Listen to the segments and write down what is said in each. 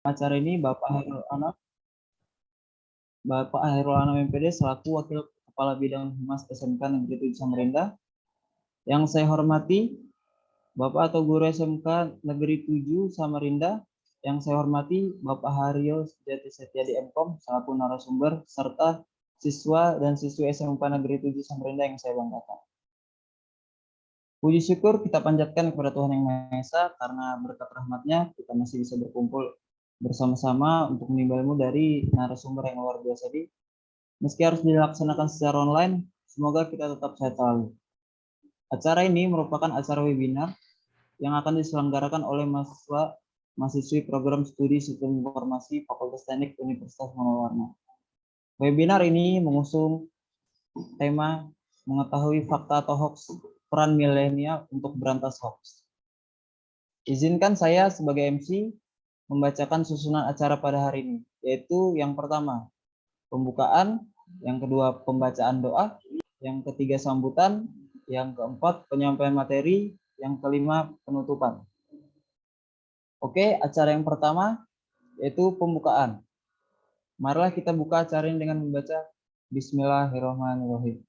Acara ini Bapak Hairul Anam MPD selaku Wakil Kepala Bidang Humas SMK Negeri 7 Samarinda. Yang saya hormati Bapak atau Guru SMK Negeri 7 Samarinda. Yang saya hormati Bapak Haryo Sujati Setiadi MKOM selaku narasumber serta siswa dan siswi SMK Negeri 7 Samarinda yang saya banggakan. Puji syukur kita panjatkan kepada Tuhan Yang Maha Esa karena berkat rahmat-Nya kita masih bisa berkumpul bersama-sama untuk menimba ilmu dari narasumber yang luar biasa ini. Meski harus dilaksanakan secara online, semoga kita tetap sehat selalu. Acara ini merupakan acara webinar yang akan diselenggarakan oleh mahasiswi program studi Sistem Informasi Fakultas Teknik Universitas Maulawarna. Webinar ini mengusung tema mengetahui fakta atau hoax, peran milenial untuk berantas hoax. Izinkan saya sebagai MC membacakan susunan acara pada hari ini, yaitu yang pertama, pembukaan, yang kedua, pembacaan doa, yang ketiga, sambutan, yang keempat, penyampaian materi, yang kelima, penutupan. Oke, acara yang pertama, yaitu pembukaan. Marilah kita buka acara ini dengan membaca Bismillahirrahmanirrahim.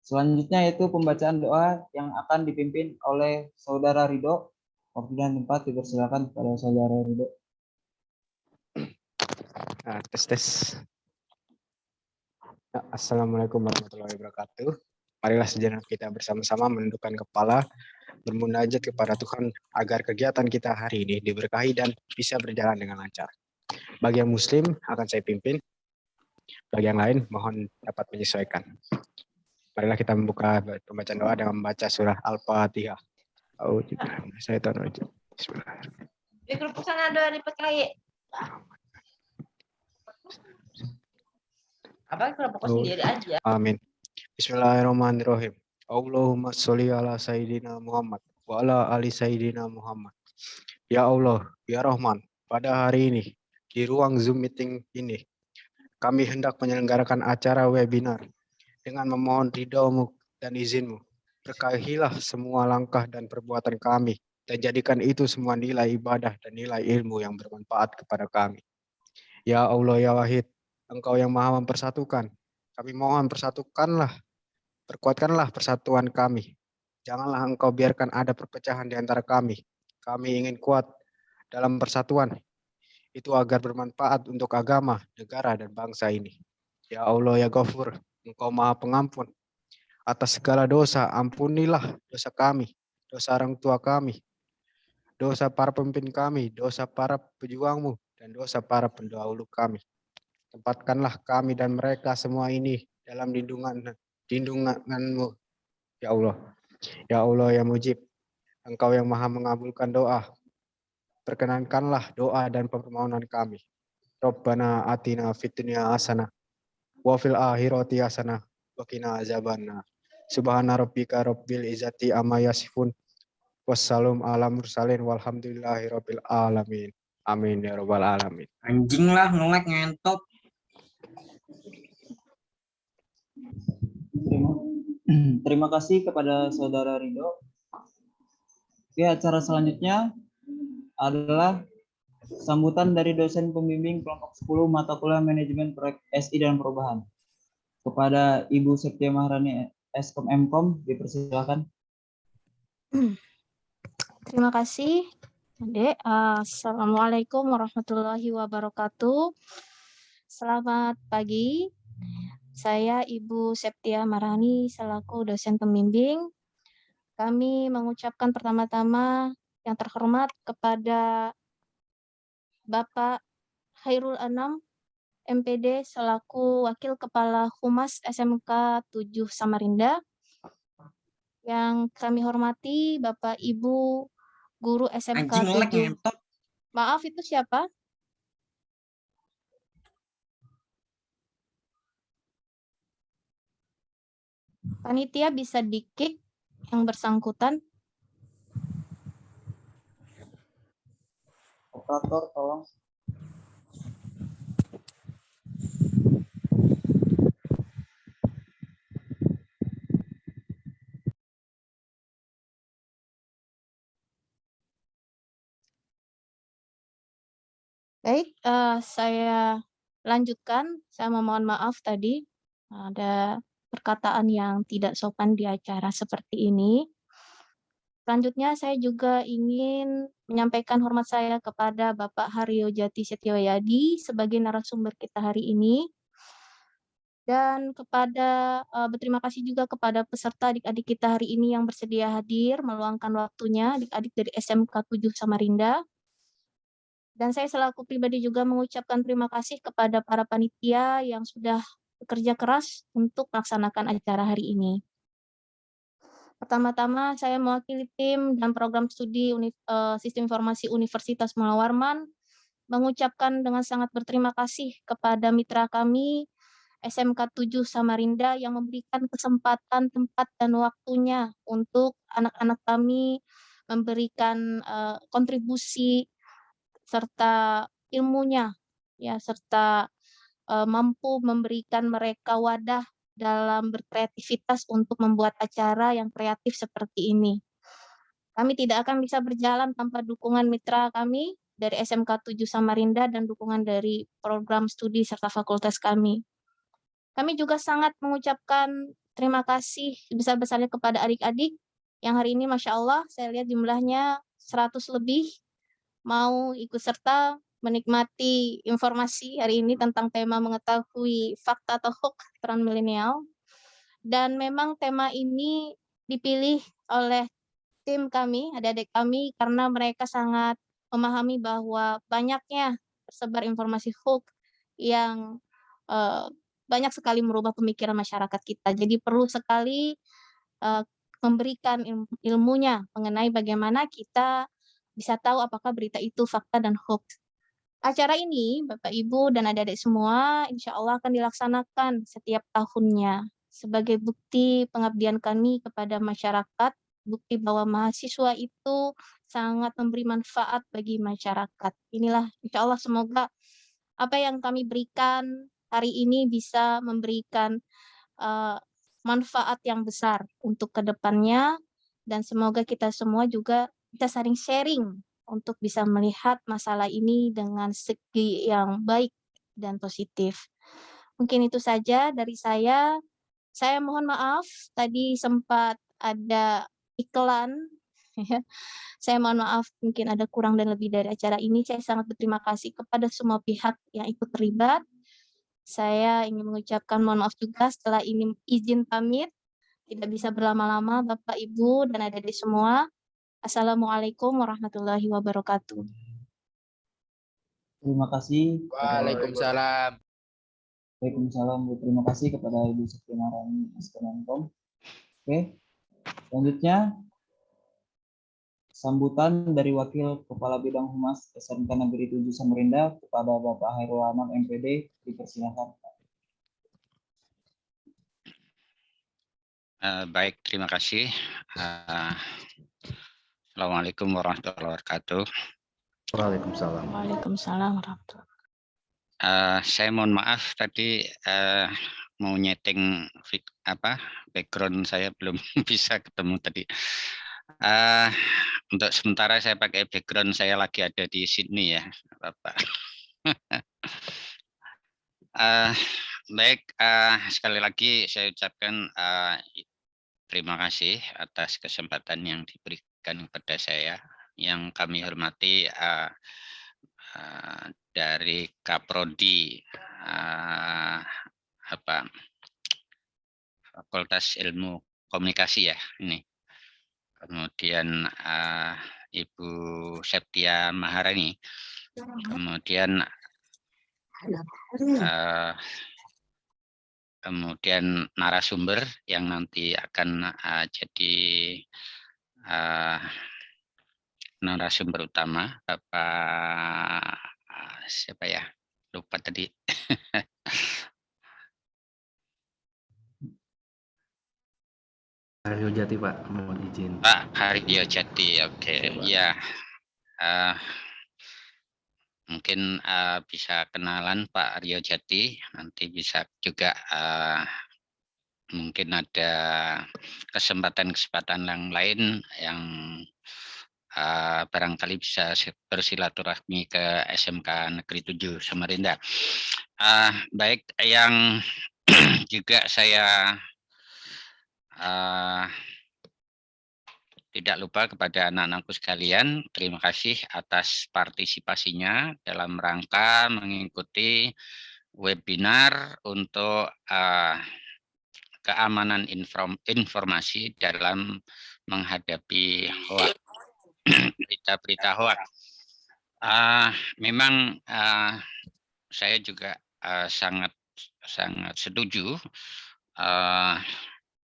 Selanjutnya yaitu pembacaan doa yang akan dipimpin oleh Saudara Ridho. Waktu dan tempat dipersilakan kepada Saudara Ridho. Tes. Assalamualaikum warahmatullahi wabarakatuh. Marilah sejenak kita bersama-sama menundukkan kepala, bermunajat kepada Tuhan agar kegiatan kita hari ini diberkahi dan bisa berjalan dengan lancar. Bagi yang muslim akan saya pimpin, bagi yang lain mohon dapat menyesuaikan. Marilah kita membuka pembacaan doa dengan membaca surah Al-Fatihah. Bismillahirrahmanirrahim. Mikrofon sana ada dipakai. Apa kelompok sendiri aja. Amin. Bismillahirrahmanirrahim. Allahumma sholli ala Sayyidina Muhammad wa ala ali Sayyidina Muhammad. Ya Allah, ya Rahman, pada hari ini di ruang Zoom meeting ini kami hendak menyelenggarakan acara webinar dengan memohon ridho-Mu dan izin-Mu. Berkahilah semua langkah dan perbuatan kami dan jadikan itu semua nilai ibadah dan nilai ilmu yang bermanfaat kepada kami. Ya Allah, ya Wahid, Engkau yang Maha mempersatukan. Kami mohon perkuatkanlah persatuan kami. Janganlah Engkau biarkan ada perpecahan di antara kami. Kami ingin kuat dalam persatuan. Itu agar bermanfaat untuk agama, negara, dan bangsa ini. Ya Allah, ya Ghafur, Engkau Maha Pengampun. Atas segala dosa, ampunilah dosa kami, dosa orang tua kami, dosa para pemimpin kami, dosa para pejuang-Mu, dan dosa para pendahulu kami. Tempatkanlah kami dan mereka semua ini dalam lindungan-Mu, ya Allah. Ya Allah, ya Mujib, Engkau yang Maha mengabulkan doa. Perkenankanlah doa dan permohonan kami. Rabbana atina fid dunya hasanah wa fil akhirati hasanah wa qina azabannar. Subhana rabbika rabbil izzati amma yasifun. Wassalam ala mursalin walhamdulillahi rabbil alamin. Amin ya rabbal alamin. Anjing lah ngelek ngentot. Terima kasih kepada Saudara Ridho. Oke, acara selanjutnya adalah sambutan dari dosen pembimbing kelompok 10 mata kuliah manajemen proyek SI dan perubahan. Kepada Ibu Septia Maharani Eskom Mkom, dipersilakan. Terima kasih, Dek. Assalamualaikum warahmatullahi wabarakatuh. Selamat pagi. Saya Ibu Septia Maharani selaku dosen pembimbing. Kami mengucapkan pertama-tama yang terhormat kepada Bapak Hairul Anam MPD selaku Wakil Kepala Humas SMK 7 Samarinda. Yang kami hormati Bapak Ibu Guru SMK 7. Maaf, itu siapa? Panitia bisa di-kick yang bersangkutan. Operator, tolong. Baik, saya lanjutkan. Saya memohon maaf tadi ada perkataan yang tidak sopan di acara seperti ini. Selanjutnya saya juga ingin menyampaikan hormat saya kepada Bapak Haryo Jati Setiawayadi sebagai narasumber kita hari ini. Dan berterima kasih juga kepada peserta adik-adik kita hari ini yang bersedia hadir, meluangkan waktunya, adik-adik dari SMK 7 Samarinda. Dan saya selaku pribadi juga mengucapkan terima kasih kepada para panitia yang sudah bekerja keras untuk melaksanakan acara hari ini. Pertama-tama saya mewakili tim dan program studi Sistem Informasi Universitas Mula Warman mengucapkan dengan sangat berterima kasih kepada mitra kami SMK 7 Samarinda yang memberikan kesempatan, tempat, dan waktunya untuk anak-anak kami memberikan kontribusi serta ilmunya, ya, serta mampu memberikan mereka wadah dalam berkreativitas untuk membuat acara yang kreatif seperti ini. Kami tidak akan bisa berjalan tanpa dukungan mitra kami dari SMK 7 Samarinda dan dukungan dari program studi serta fakultas kami. Kami juga sangat mengucapkan terima kasih sebesar-besarnya kepada adik-adik yang hari ini Masya Allah saya lihat jumlahnya 100 lebih mau ikut serta menikmati informasi hari ini tentang tema mengetahui fakta atau hoax peran milenial. Dan memang tema ini dipilih oleh tim kami, adik-adik kami, karena mereka sangat memahami bahwa banyaknya tersebar informasi hoax yang banyak sekali merubah pemikiran masyarakat kita. Jadi perlu sekali memberikan ilmunya mengenai bagaimana kita bisa tahu apakah berita itu fakta dan hoax. Acara ini, Bapak, Ibu, dan adik-adik semua, insya Allah akan dilaksanakan setiap tahunnya sebagai bukti pengabdian kami kepada masyarakat, bukti bahwa mahasiswa itu sangat memberi manfaat bagi masyarakat. Inilah, insya Allah semoga apa yang kami berikan hari ini bisa memberikan manfaat yang besar untuk kedepannya, dan semoga kita semua juga bisa saling sharing untuk bisa melihat masalah ini dengan segi yang baik dan positif. Mungkin itu saja dari saya. Saya mohon maaf tadi sempat ada iklan. Ya. Saya mohon maaf mungkin ada kurang dan lebih dari acara ini. Saya sangat berterima kasih kepada semua pihak yang ikut terlibat. Saya ingin mengucapkan mohon maaf juga setelah ini izin pamit. Tidak bisa berlama-lama Bapak, Ibu, dan adik-adik semua. Assalamualaikum warahmatullahi wabarakatuh. Terima kasih. Waalaikumsalam. Waalaikumsalam. Terima kasih kepada Ibu Septimarani Askemenkom. Oke, selanjutnya sambutan dari Wakil Kepala Bidang Humas SMK Negeri 7 Samarinda kepada Bapak Hairul Anam MPD, dipersilakan. Baik, terima kasih. Assalamualaikum warahmatullahi wabarakatuh. Waalaikumsalam. Waalaikumsalam warahmatullahi Saya mohon maaf tadi mau nyeting background saya belum bisa ketemu tadi. Untuk sementara saya pakai background saya lagi ada di Sydney ya, Bapak. Baik, sekali lagi saya ucapkan terima kasih atas kesempatan yang diberikan kepada saya. Yang kami hormati dari Kaprodi Fakultas Ilmu Komunikasi ya ini. Kemudian Ibu Septia Maharani. Kemudian kemudian narasumber yang nanti akan jadi narasumber utama, Bapak siapa ya? Lupa tadi. Haryo Jati, Pak, mohon izin. Pak Haryo Jati, oke. Ya, mungkin bisa kenalan Pak Haryo Jati, nanti bisa juga mungkin ada kesempatan-kesempatan yang lain yang barangkali bisa bersilaturahmi ke SMK Negeri 7 Samarinda. Baik, yang juga saya tidak lupa kepada anak-anakku sekalian, terima kasih atas partisipasinya dalam rangka mengikuti webinar untuk keamanan informasi dalam menghadapi hoax, berita-berita hoax. Memang saya juga sangat setuju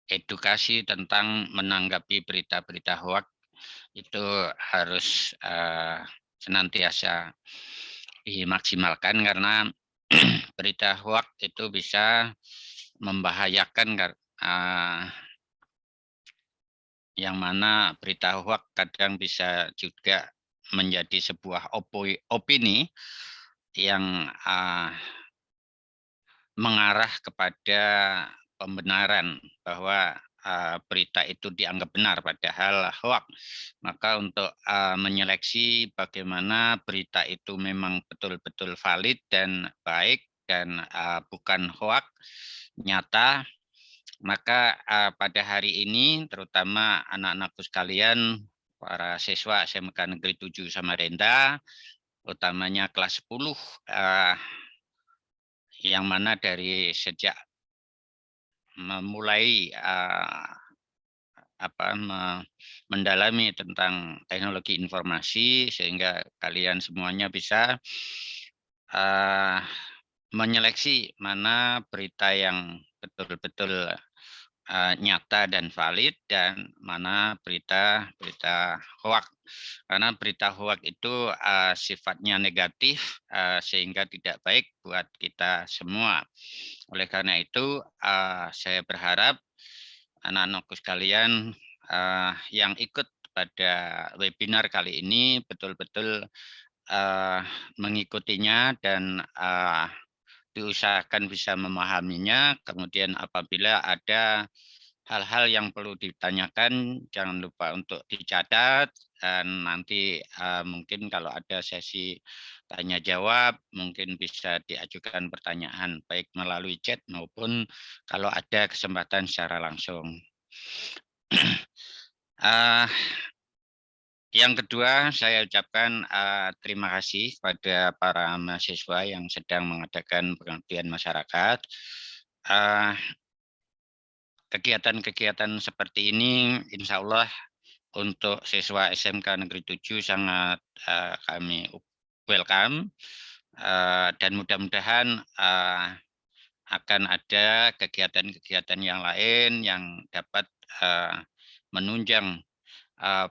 edukasi tentang menanggapi berita-berita hoax itu harus senantiasa dimaksimalkan, karena berita hoax itu bisa membahayakan, yang mana berita hoax kadang bisa juga menjadi sebuah opini yang mengarah kepada pembenaran bahwa berita itu dianggap benar padahal hoax. Maka untuk menyeleksi bagaimana berita itu memang betul-betul valid dan baik dan bukan hoax nyata, maka pada hari ini terutama anak-anakku sekalian, para siswa SMK Negeri 7 Samarinda, utamanya kelas 10, yang mana dari sejak memulai mendalami tentang teknologi informasi, sehingga kalian semuanya bisa menyeleksi mana berita yang betul-betul nyata dan valid dan mana berita hoax. Karena berita hoax itu sifatnya negatif, sehingga tidak baik buat kita semua. Oleh karena itu saya berharap anak-anakku sekalian yang ikut pada webinar kali ini betul-betul mengikutinya dan diusahakan bisa memahaminya. Kemudian apabila ada hal-hal yang perlu ditanyakan, jangan lupa untuk dicatat, dan nanti mungkin kalau ada sesi tanya jawab, mungkin bisa diajukan pertanyaan baik melalui chat maupun kalau ada kesempatan secara langsung. Yang kedua, saya ucapkan terima kasih pada para mahasiswa yang sedang mengadakan pengabdian masyarakat. Kegiatan-kegiatan seperti ini insya Allah untuk siswa SMK Negeri 7 sangat kami welcome, dan mudah-mudahan akan ada kegiatan-kegiatan yang lain yang dapat menunjang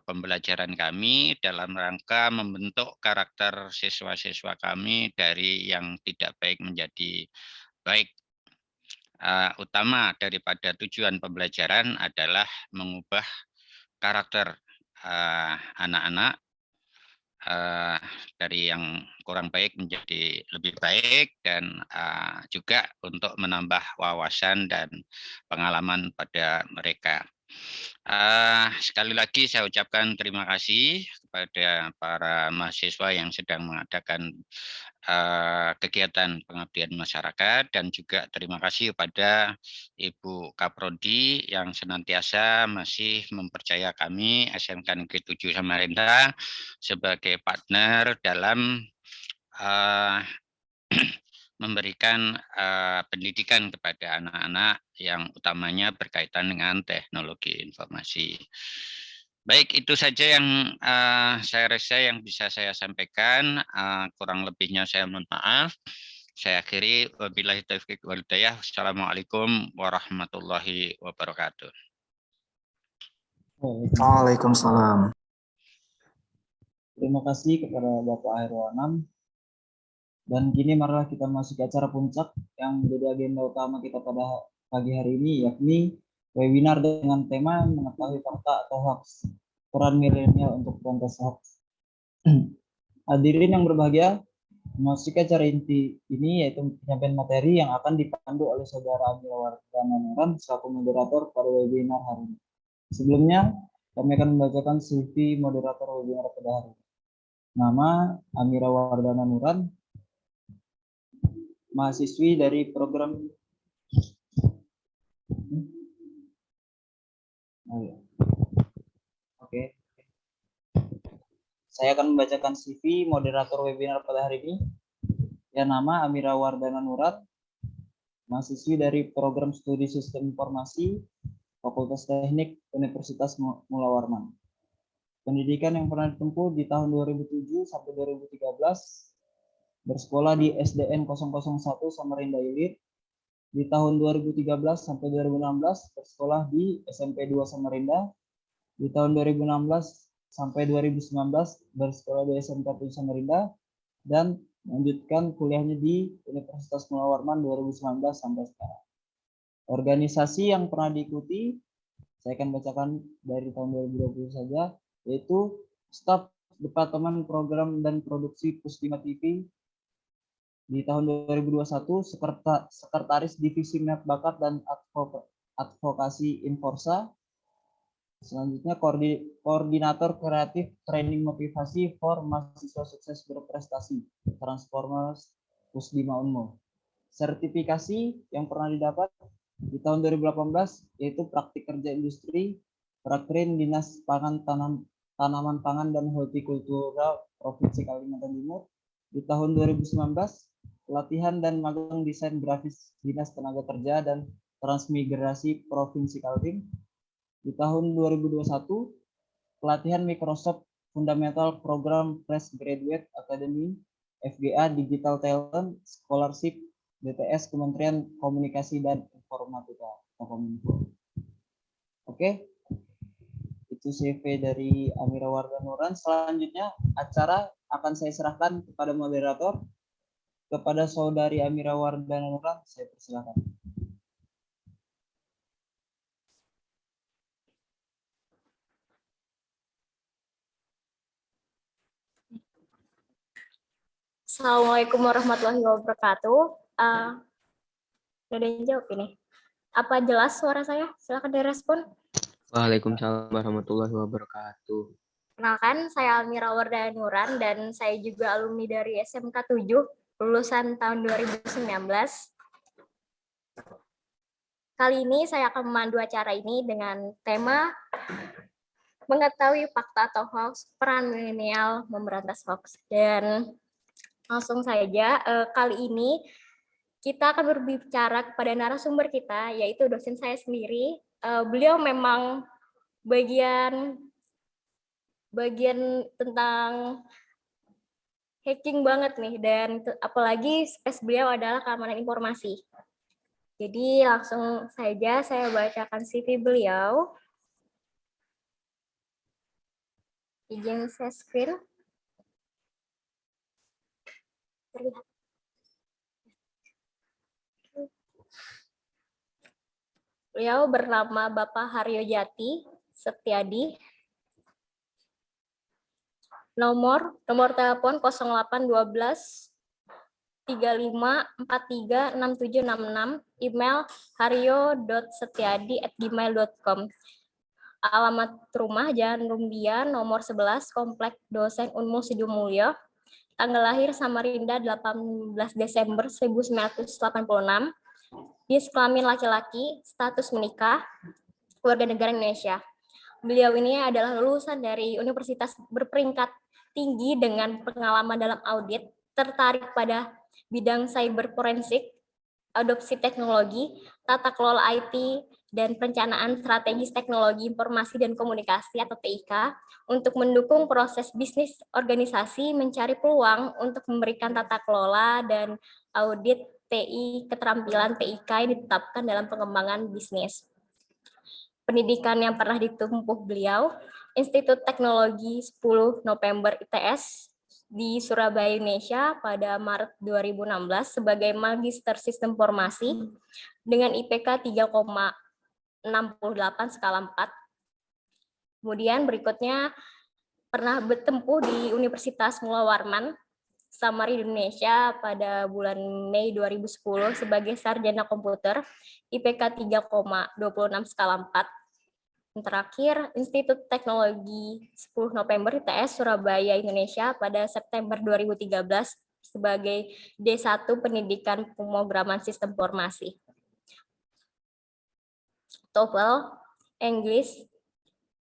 pembelajaran kami dalam rangka membentuk karakter siswa-siswa kami dari yang tidak baik menjadi baik. Utama daripada tujuan pembelajaran adalah mengubah karakter anak-anak dari yang kurang baik menjadi lebih baik, dan juga untuk menambah wawasan dan pengalaman pada mereka. Sekali lagi saya ucapkan terima kasih kepada para mahasiswa yang sedang mengadakan kegiatan pengabdian masyarakat, dan juga terima kasih kepada Ibu Kaprodi yang senantiasa masih mempercaya kami SMK Negeri 7 Samarinda sebagai partner dalam memberikan pendidikan kepada anak-anak yang utamanya berkaitan dengan teknologi informasi. Baik, itu saja yang saya rasa yang bisa saya sampaikan. Kurang lebihnya saya mohon maaf. Saya akhiri, wabillahi taufiq wal hidayah. Wassalamualaikum warahmatullahi wabarakatuh. Waalaikumsalam. Terima kasih kepada Bapak Hairul Anam. Dan kini marilah kita masuk ke acara puncak yang menjadi agenda utama kita pada pagi hari ini, yakni webinar dengan tema mengetahui fakta atau hoax, peran milenial untuk berantas hoax. Hadirin yang berbahagia, memasuki acara inti ini yaitu penyampaian materi yang akan dipandu oleh Saudara Amil Wardana Nuran selaku moderator pada webinar hari ini. Sebelumnya, Kami akan membacakan CV moderator webinar pada hari ini. Nama Amira Wardana Nuran, mahasiswi dari program Oke. Saya akan membacakan CV moderator webinar pada hari ini. Ya, nama Amira Wardana Nuran, mahasiswi dari program studi Sistem Informasi Fakultas Teknik Universitas Mula Warman. Pendidikan yang pernah ditempuh di tahun 2007 sampai 2013, bersekolah di SDN 001 Samarinda Ilir. Di tahun 2013 sampai 2016 bersekolah di SMP 2 Samarinda. Di tahun 2016 sampai 2019 bersekolah di SMK 7 Samarinda dan melanjutkan kuliahnya di Universitas Mula Warman 2019 sampai sekarang. Organisasi yang pernah diikuti, saya akan bacakan dari tahun 2020 saja, yaitu Staf Departemen Program dan Produksi Pusdima TV. Di tahun 2021, Sekretaris Divisi Minat Bakat dan Advokasi Inforsa. Selanjutnya, Koordinator Kreatif Training Motivasi for Mahasiswa Sukses Berprestasi, Transformers Pusdima Unmul. Sertifikasi yang pernah didapat di tahun 2018 yaitu Praktik Kerja Industri, Prakrin Dinas Pangan Tanaman Pangan dan Hortikultura Provinsi Kalimantan Timur. Di tahun 2019, pelatihan dan magang desain grafis Dinas Tenaga Kerja dan Transmigrasi Provinsi Kaltim. Di tahun 2021, pelatihan Microsoft Fundamental Program Fresh Graduate Academy FGA Digital Talent Scholarship DTS Kementerian Komunikasi dan Informatika Kominfo. Oke, itu CV dari Amira Wardana Nuran. Selanjutnya acara akan saya serahkan kepada moderator. Kepada saudari Amira Wardana Nuran, saya persilakan. Assalamualaikum warahmatullahi wabarakatuh. Udah ada yang jawab ini. Apa jelas suara saya? Silakan direspon. Waalaikumsalam warahmatullahi wabarakatuh. Kenalkan, saya Amira Wardana Nuran dan saya juga alumni dari SMK 7, lulusan tahun 2019. Kali ini saya akan memandu acara ini dengan tema mengetahui fakta atau hoax, peran milenial memberantas hoax. Dan langsung saja, kali ini kita akan berbicara kepada narasumber kita, yaitu dosen saya sendiri. Beliau memang bagian tentang hacking banget nih, dan apalagi space beliau adalah keamanan informasi. Jadi langsung saja saya bacakan CV beliau. Izin share screen. Terlihat. Beliau bernama Bapak Haryo Jati Setiadi. Nomor telepon 0812 35 43 6766, email haryo.setiadi@gmail.com. Alamat rumah Jalan Rumbia nomor 11, Komplek Dosen Unmul Sidumulyo. Tanggal lahir Samarinda 18 Desember 1986. Jenis kelamin laki-laki, status menikah, warga negara Indonesia. Beliau ini adalah lulusan dari universitas berperingkat tinggi dengan pengalaman dalam audit, tertarik pada bidang cyber forensik, adopsi teknologi, tata kelola IT, dan perencanaan strategis teknologi informasi dan komunikasi atau TIK untuk mendukung proses bisnis organisasi mencari peluang untuk memberikan tata kelola dan audit TI keterampilan TIK yang ditetapkan dalam pengembangan bisnis. Pendidikan yang pernah ditempuh beliau, Institut Teknologi 10 November ITS di Surabaya, Indonesia pada Maret 2016 sebagai Magister Sistem Informasi dengan IPK 3,68 skala 4. Kemudian berikutnya pernah bertempuh di Universitas Mula Warman, Samarinda, Indonesia pada bulan Mei 2010 sebagai Sarjana Komputer, IPK 3,26 skala 4. Yang terakhir, Institut Teknologi 10 November ITS Surabaya, Indonesia pada September 2013 sebagai D1 Pendidikan Pemrograman Sistem Informasi. TOEFL, English,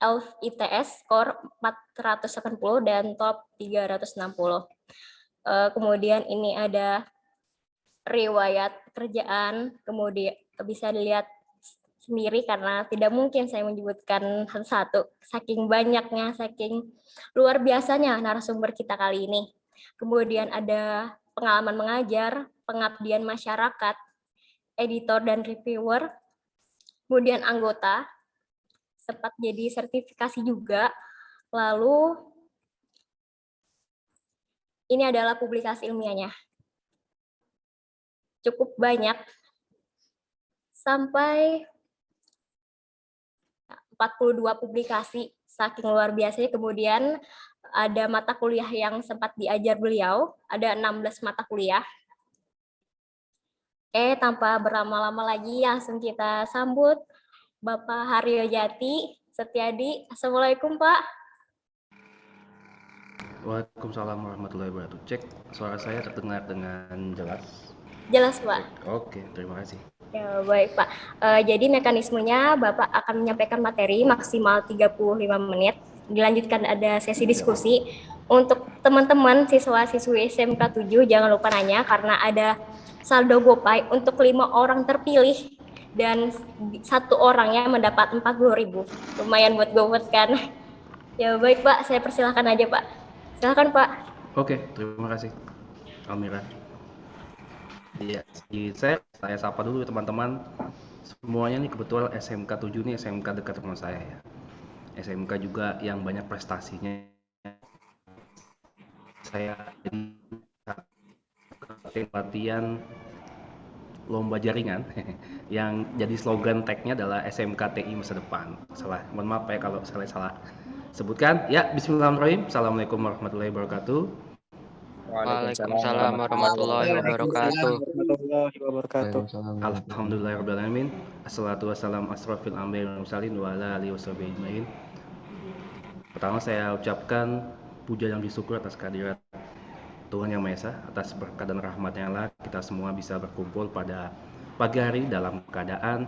ELF ITS, skor 480 dan top 360. Kemudian ini ada riwayat pekerjaan, kemudian bisa dilihat sendiri karena tidak mungkin saya menyebutkan satu-satu. Saking banyaknya, saking luar biasanya narasumber kita kali ini. Kemudian ada pengalaman mengajar, pengabdian masyarakat, editor dan reviewer, kemudian anggota, sempat jadi sertifikasi juga. Lalu ini adalah publikasi ilmiahnya. Cukup banyak, sampai 42 publikasi, saking luar biasanya. Kemudian ada mata kuliah yang sempat diajar beliau, ada 16 mata kuliah. Tanpa berlama-lama lagi, langsung kita sambut Bapak Haryo Jati Setiadi. Assalamualaikum, Pak. Waalaikumsalam warahmatullahi wabarakatuh. Cek, suara saya terdengar dengan jelas? Jelas, Pak. Oke, terima kasih. Ya, baik, Pak. Jadi mekanismenya Bapak akan menyampaikan materi maksimal 35 menit. Dilanjutkan ada sesi diskusi. Untuk teman-teman siswa-siswi SMK 7 jangan lupa nanya karena ada saldo GoPay untuk 5 orang terpilih dan 1 orangnya mendapat 40.000. Lumayan buat GoFood kan. Ya baik, Pak, saya persilahkan aja, Pak. Silakan, Pak. Oke, terima kasih, Almira. Iya, saya sapa dulu teman-teman. Semuanya nih kebetulan SMK 7 nih SMK dekat rumah saya ya. SMK juga yang banyak prestasinya. Saya latihan lomba jaringan yang jadi slogan tagnya adalah SMK TI masa depan. Mohon maaf ya kalau saya salah sebutkan. Ya, bismillahirrahmanirrahim. Assalamualaikum warahmatullahi wabarakatuh. Waalaikumsalam warahmatullahi wabarakatuh. Alhamdulillahirrahmanirrahim. Assalatu wassalamu asrofil anbiya'i wal mursalin wa ala alihi washabihi ajmain. Pertama saya ucapkan puja dan syukur atas kehadirat Tuhan Yang Maha Esa, atas berkat dan rahmat-Nya lah kita semua bisa berkumpul pada pagi hari dalam keadaan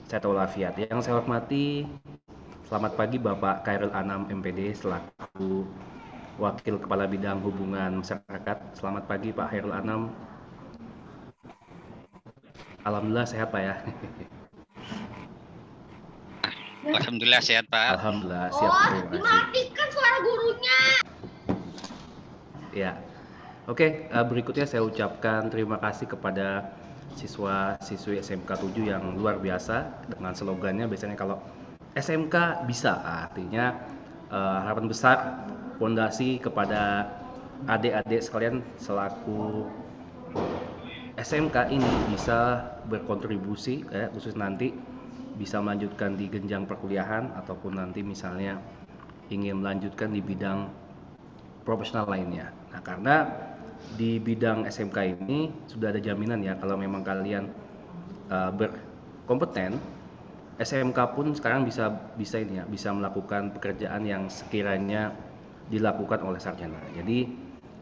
sehat walafiat. Yang saya hormati, selamat pagi Bapak Khairul Anam MPD selaku Wakil Kepala Bidang Hubungan Masyarakat. Selamat pagi Pak Khairul Anam. Alhamdulillah sehat Pak ya. Alhamdulillah sehat Pak. Alhamdulillah siap. Terima kasih. Dimatikan suara gurunya. Ya. Oke, berikutnya saya ucapkan terima kasih kepada siswa-siswi SMK 7 yang luar biasa dengan slogannya biasanya kalau SMK bisa, artinya harapan besar fondasi kepada adik-adik sekalian selaku SMK ini bisa berkontribusi khusus nanti bisa melanjutkan di jenjang perkuliahan ataupun nanti misalnya ingin melanjutkan di bidang profesional lainnya. Nah, karena di bidang SMK ini sudah ada jaminan ya kalau memang kalian berkompeten, SMK pun sekarang bisa melakukan pekerjaan yang sekiranya dilakukan oleh sarjana. Jadi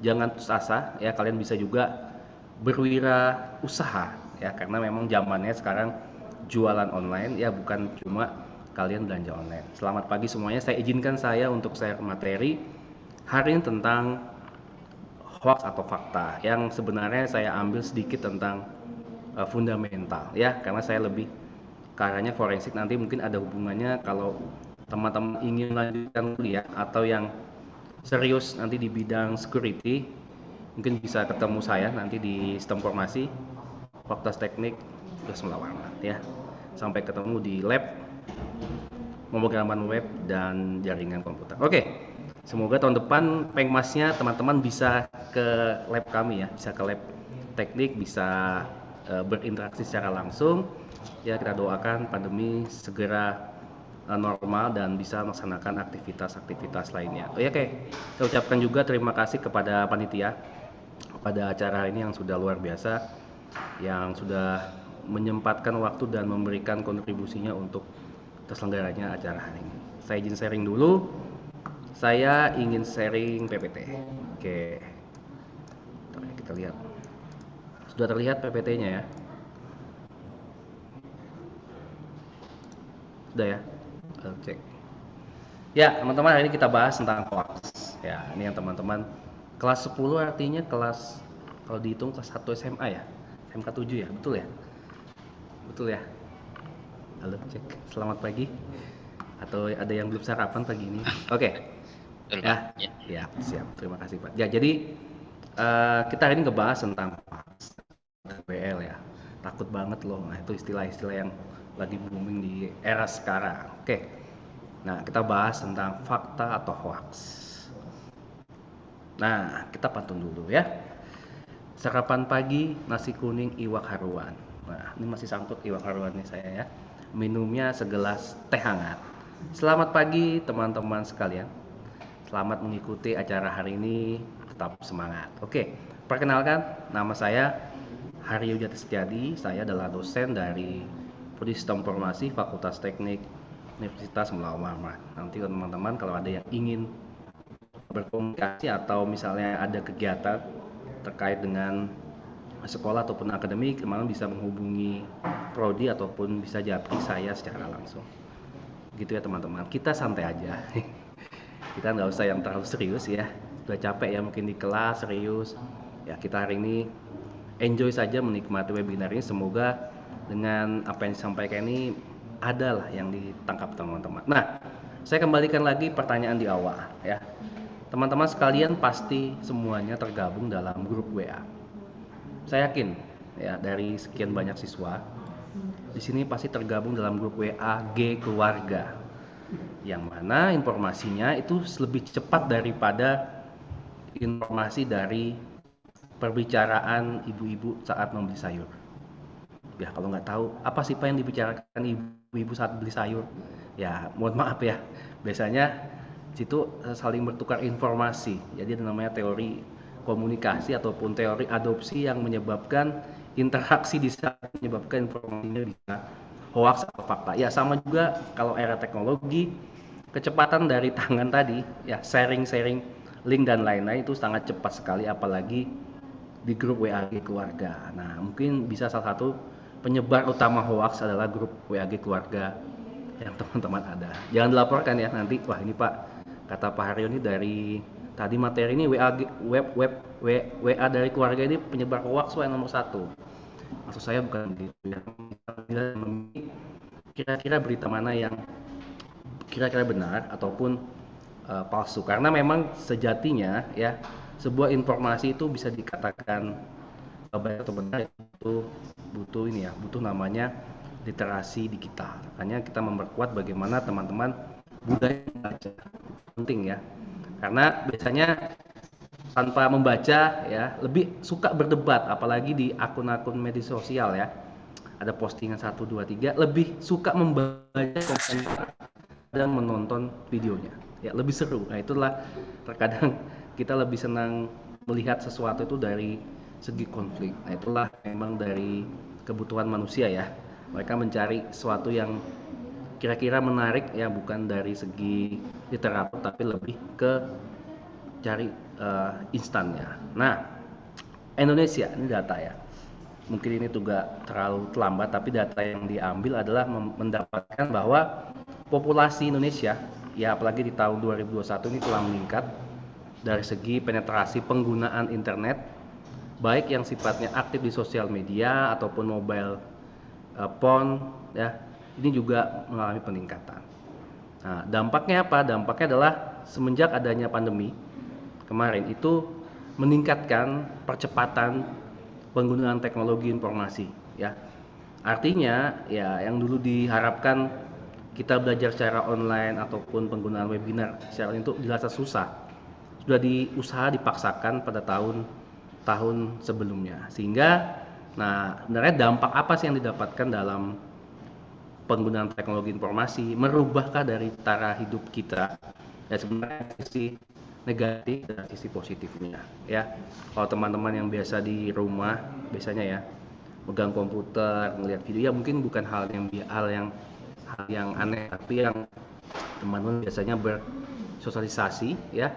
jangan putus asa ya, kalian bisa juga berwirausaha ya, karena memang zamannya sekarang jualan online ya, bukan cuma kalian belanja online. Selamat pagi semuanya. Saya izinkan untuk share materi hari ini tentang hoax atau fakta yang sebenarnya saya ambil sedikit tentang fundamental ya, karena saya lebih ke arahnya forensik. Nanti mungkin ada hubungannya kalau teman-teman ingin melanjutkan kuliah atau yang serius nanti di bidang security, mungkin bisa ketemu saya nanti di sistem informasi Fakultas Teknik Semula Warna ya. Sampai ketemu di lab pemrograman web dan jaringan komputer. Oke. Semoga tahun depan pengmasnya teman-teman bisa ke lab kami ya, bisa ke lab teknik, bisa berinteraksi secara langsung. Ya, kita doakan pandemi segera normal dan bisa melaksanakan aktivitas-aktivitas lainnya. Oke, saya ucapkan juga terima kasih kepada panitia pada acara ini yang sudah luar biasa, yang sudah menyempatkan waktu dan memberikan kontribusinya untuk terselenggaranya acara hari ini. Saya izin sharing dulu. Saya ingin sharing PPT. Oke. Bentar ya, kita lihat. Sudah terlihat PPT-nya ya? Sudah ya? Cek. Ya, teman-teman, hari ini kita bahas tentang hoax. Ya, ini yang teman-teman kelas 10 artinya kelas, kalau dihitung kelas 1 SMA ya? SMK 7 ya? Betul ya? Betul ya? Halo, cek. Selamat pagi. Atau ada yang belum sarapan pagi ini? Oke. Betul, Ya, Pak. Ya. ya, siap. Terima kasih, Pak. Ya, jadi kita hari ini ngebahas tentang hoax, WL ya. Takut banget loh. Nah, itu istilah-istilah yang lagi booming di era sekarang. Oke. Nah, kita bahas tentang fakta atau hoax. Nah, kita pantun dulu ya. Sarapan pagi, nasi kuning, iwak haruan. Nah, ini masih sangkut iwak haruan nih saya ya. Minumnya segelas teh hangat. Selamat pagi teman-teman sekalian. Selamat mengikuti acara hari ini. Tetap semangat. Oke, perkenalkan nama saya Haryo Jati Setiadi. Saya adalah dosen dari Prodi Sistem Informasi Fakultas Teknik Universitas Mulawar Warman. Nanti teman-teman kalau ada yang ingin berkomunikasi atau misalnya ada kegiatan terkait dengan sekolah ataupun akademik, teman-teman bisa menghubungi prodi ataupun bisa japri saya secara langsung. Gitu ya teman-teman. Kita santai aja. Kita nggak usah yang terlalu serius ya. Sudah capek ya mungkin di kelas serius. Ya kita hari ini enjoy saja menikmati webinar ini. Semoga dengan apa yang disampaikan ini adalah yang ditangkap teman-teman. Nah, saya kembalikan lagi pertanyaan di awal ya. Teman-teman sekalian pasti semuanya tergabung dalam grup WA. Saya yakin ya dari sekian banyak siswa di sini pasti tergabung dalam grup WA G Keluarga. Yang mana informasinya itu lebih cepat daripada informasi dari perbicaraan ibu-ibu saat membeli sayur. Ya kalau nggak tahu apa sih Pak yang dibicarakan ibu-ibu saat beli sayur, ya mohon maaf ya, biasanya situ saling bertukar informasi. Jadi ada namanya teori komunikasi ataupun teori adopsi yang menyebabkan interaksi di saat menyebabkan informasinya bisa hoax atau fakta. Ya sama juga kalau era teknologi, kecepatan dari tangan tadi ya, sharing link dan lain-lain itu sangat cepat sekali, apalagi di grup WAG keluarga. Nah mungkin bisa salah satu penyebar utama hoax adalah grup WAG keluarga yang teman-teman ada. Jangan dilaporkan ya nanti, wah ini Pak kata Pak Haryo ini dari tadi materi ini WA dari keluarga ini penyebar hoax yang nomor 1. Maksud saya bukan begitu ya. Kira-kira berita mana yang kira-kira benar ataupun palsu, karena memang sejatinya ya sebuah informasi itu bisa dikatakan baik atau benar itu butuh namanya literasi digital. Makanya kita memperkuat bagaimana teman-teman budaya membaca penting ya, karena biasanya tanpa membaca ya lebih suka berdebat, apalagi di akun-akun media sosial ya, ada postingan 1, 2, 3 lebih suka membaca komentar dan menonton videonya ya, lebih seru. Nah itulah terkadang kita lebih senang melihat sesuatu itu dari segi konflik. Nah itulah memang dari kebutuhan manusia ya, mereka mencari sesuatu yang kira-kira menarik ya, bukan dari segi literatur tapi lebih ke cari instannya. Nah, Indonesia ini data ya. Mungkin ini juga terlalu terlambat, tapi data yang diambil adalah mendapatkan bahwa populasi Indonesia ya apalagi di tahun 2021 ini telah meningkat dari segi penetrasi penggunaan internet, baik yang sifatnya aktif di sosial media ataupun mobile phone ya. Ini juga mengalami peningkatan. Nah, dampaknya apa? Dampaknya adalah semenjak adanya pandemi kemarin itu meningkatkan percepatan penggunaan teknologi informasi ya. Artinya ya yang dulu diharapkan kita belajar secara online ataupun penggunaan webinar secara itu dirasa susah, sudah diusaha dipaksakan pada tahun sebelumnya. Sehingga nah sebenarnya dampak apa sih yang didapatkan dalam penggunaan teknologi informasi, merubahkah dari cara hidup kita? Ya sebenarnya sisi negatif dan sisi positifnya ya. Kalau teman-teman yang biasa di rumah biasanya ya megang komputer, melihat video ya mungkin bukan hal hal yang aneh, tapi yang teman-teman biasanya bersosialisasi ya.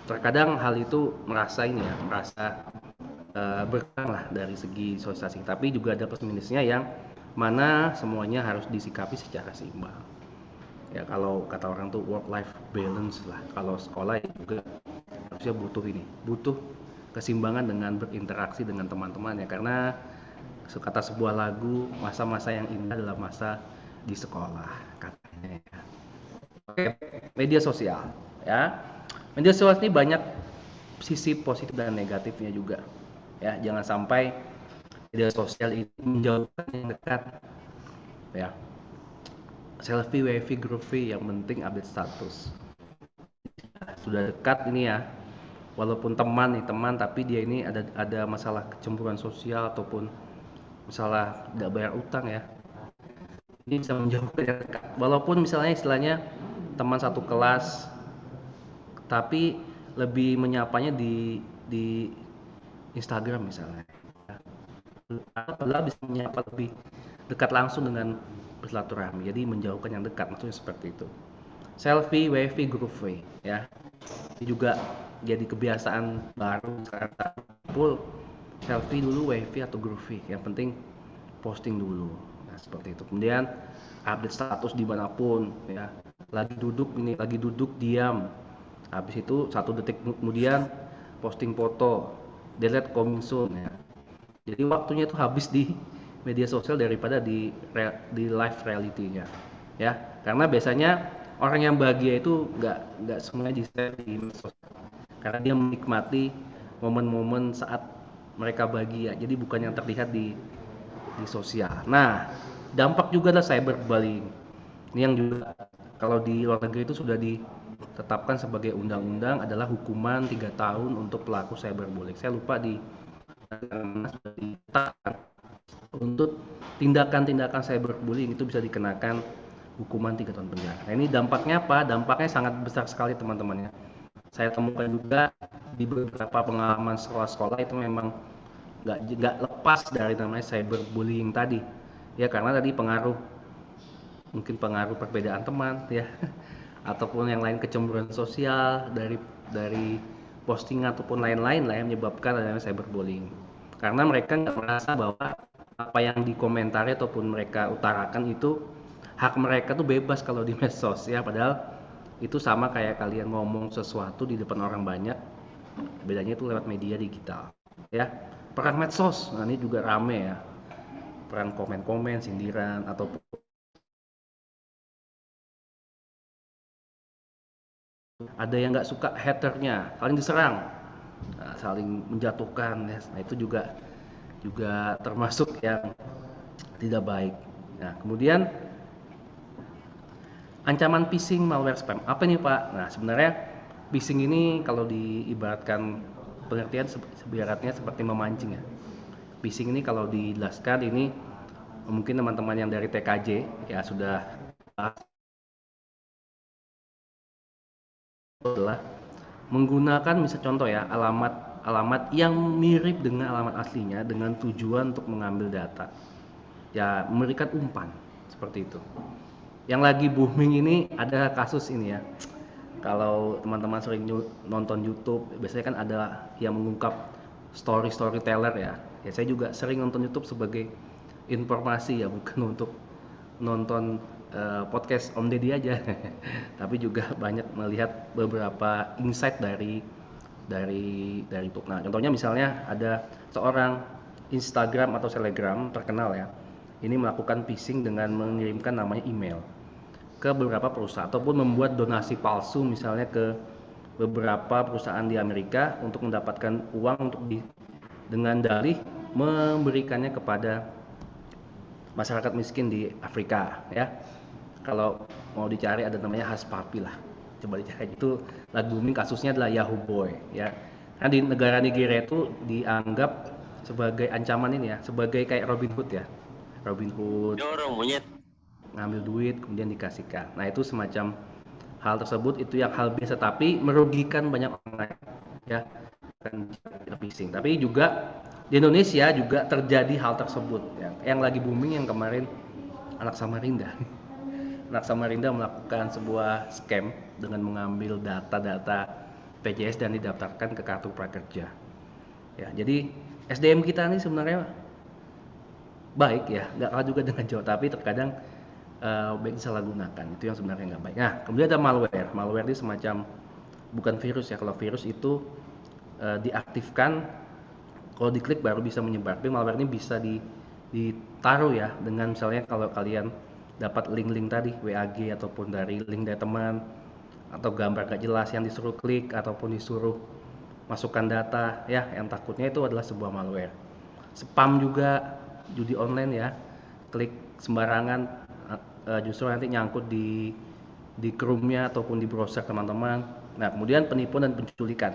Terkadang hal itu merasa berkurang lah dari segi sosialisasi, tapi juga ada plus minusnya yang mana semuanya harus disikapi secara seimbang. Ya kalau kata orang tuh work life balance lah. Kalau sekolah ya juga harusnya butuh keseimbangan dengan berinteraksi dengan teman-teman ya, karena kata sebuah lagu, masa-masa yang indah adalah masa di sekolah katanya ya. Oke, media sosial ya. Media sosial ini banyak sisi positif dan negatifnya juga ya. Jangan sampai media sosial ini menjauhkan yang dekat ya. Selfie, wifi, groovy, yang penting update status. Sudah dekat ini ya, walaupun teman tapi dia ini ada masalah kecemburuan sosial ataupun masalah tidak bayar utang ya, ini bisa menjauhkan yang dekat. Walaupun misalnya istilahnya teman satu kelas, tapi lebih menyapanya di Instagram misalnya, padahal bisa menyapa lebih dekat langsung dengan bersilaturahmi. Jadi menjauhkan yang dekat, maksudnya seperti itu. Selfie, wifi, groovy ya, ini juga jadi kebiasaan baru sekarang. Full selfie dulu, wifi atau groovy, yang penting posting dulu. Nah seperti itu. Kemudian update status dimanapun ya. Lagi duduk diam, habis itu 1 detik kemudian posting foto, delete coming soon ya. Jadi waktunya itu habis di media sosial daripada di live reality-nya ya. Karena biasanya orang yang bahagia itu nggak semuanya di-share di media sosial, karena dia menikmati momen-momen saat mereka bahagia, jadi bukan yang terlihat di sosial. Nah dampak juga adalah cyberbullying. Ini yang juga kalau di luar negeri itu sudah ditetapkan sebagai undang-undang, adalah hukuman 3 tahun untuk pelaku cyberbullying. Saya lupa di mana sudah ditetapkan untuk tindakan-tindakan cyberbullying itu bisa dikenakan hukuman 3 tahun penjara. Nah ini dampaknya apa? Dampaknya sangat besar sekali teman-teman ya. Saya temukan juga di beberapa pengalaman sekolah-sekolah itu memang nggak lepas dari namanya cyberbullying tadi ya, karena tadi mungkin pengaruh perbedaan teman ya, ataupun yang lain, kecemburuan sosial dari posting ataupun lain-lain lah yang menyebabkan adanya cyberbullying. Karena mereka nggak merasa bahwa apa yang dikomentari ataupun mereka utarakan itu hak mereka tuh bebas kalau di medsos ya, padahal itu sama kayak kalian ngomong sesuatu di depan orang banyak, bedanya itu lewat media digital ya. Perang medsos, nah ini juga rame ya, perang komen-komen, sindiran, ataupun ada yang nggak suka haternya, saling diserang, nah, saling menjatuhkan ya. Nah itu juga termasuk yang tidak baik. Nah kemudian ancaman phishing, malware, spam. Apa nih Pak? Nah sebenarnya phishing ini kalau diibaratkan pengertian sebenarnya seperti memancing ya. Phishing ini kalau dijelaskan ini mungkin teman-teman yang dari TKJ ya sudah adalah menggunakan misal contoh ya, alamat yang mirip dengan alamat aslinya dengan tujuan untuk mengambil data. Ya memberikan umpan seperti itu. Yang lagi booming ini ada kasus ini ya. Kalau teman-teman sering nonton YouTube, biasanya kan ada yang mengungkap storyteller ya. Ya saya juga sering nonton YouTube sebagai informasi ya, bukan untuk nonton podcast Om Deddy aja. Tapi juga banyak melihat beberapa insight dari YouTube. Nah, contohnya misalnya ada seorang Instagram atau Telegram terkenal ya. Ini melakukan phishing dengan mengirimkan namanya email ke beberapa perusahaan ataupun membuat donasi palsu misalnya ke beberapa perusahaan di Amerika untuk mendapatkan uang dengan dalih memberikannya kepada masyarakat miskin di Afrika ya. Kalau mau dicari ada namanya Haspapi lah, coba dicari, itu lagi booming kasusnya adalah Yahoo Boy ya. Kan di negara Nigeria itu dianggap sebagai ancaman ini ya, sebagai kayak Robin Hood ya. Robin Hood ngambil duit kemudian dikasihkan. Nah itu semacam hal tersebut itu yang hal biasa tapi merugikan banyak orang ya, kan phishing. Tapi juga di Indonesia juga terjadi hal tersebut ya. Yang lagi booming yang kemarin anak Samarinda anak Samarinda melakukan sebuah scam dengan mengambil data-data PJS dan didaftarkan ke kartu prakerja. Ya, jadi SDM kita ini sebenarnya baik ya, nggak kalah juga dengan Jawa, tapi terkadang baik disalahgunakan, itu yang sebenarnya nggak baik. Nah, kemudian ada malware. Malware ini semacam bukan virus ya, kalau virus itu diaktifkan, kalau diklik baru bisa menyebar. Tapi malware ini bisa ditaruh ya, dengan misalnya kalau kalian dapat link-link tadi, WAG ataupun dari link dari teman, atau gambar gak jelas yang disuruh klik ataupun disuruh masukkan data ya, yang takutnya itu adalah sebuah malware. Spam juga, judi online ya, klik sembarangan justru nanti nyangkut di Chrome-nya ataupun di browser teman-teman. Nah, kemudian penipuan dan penculikan.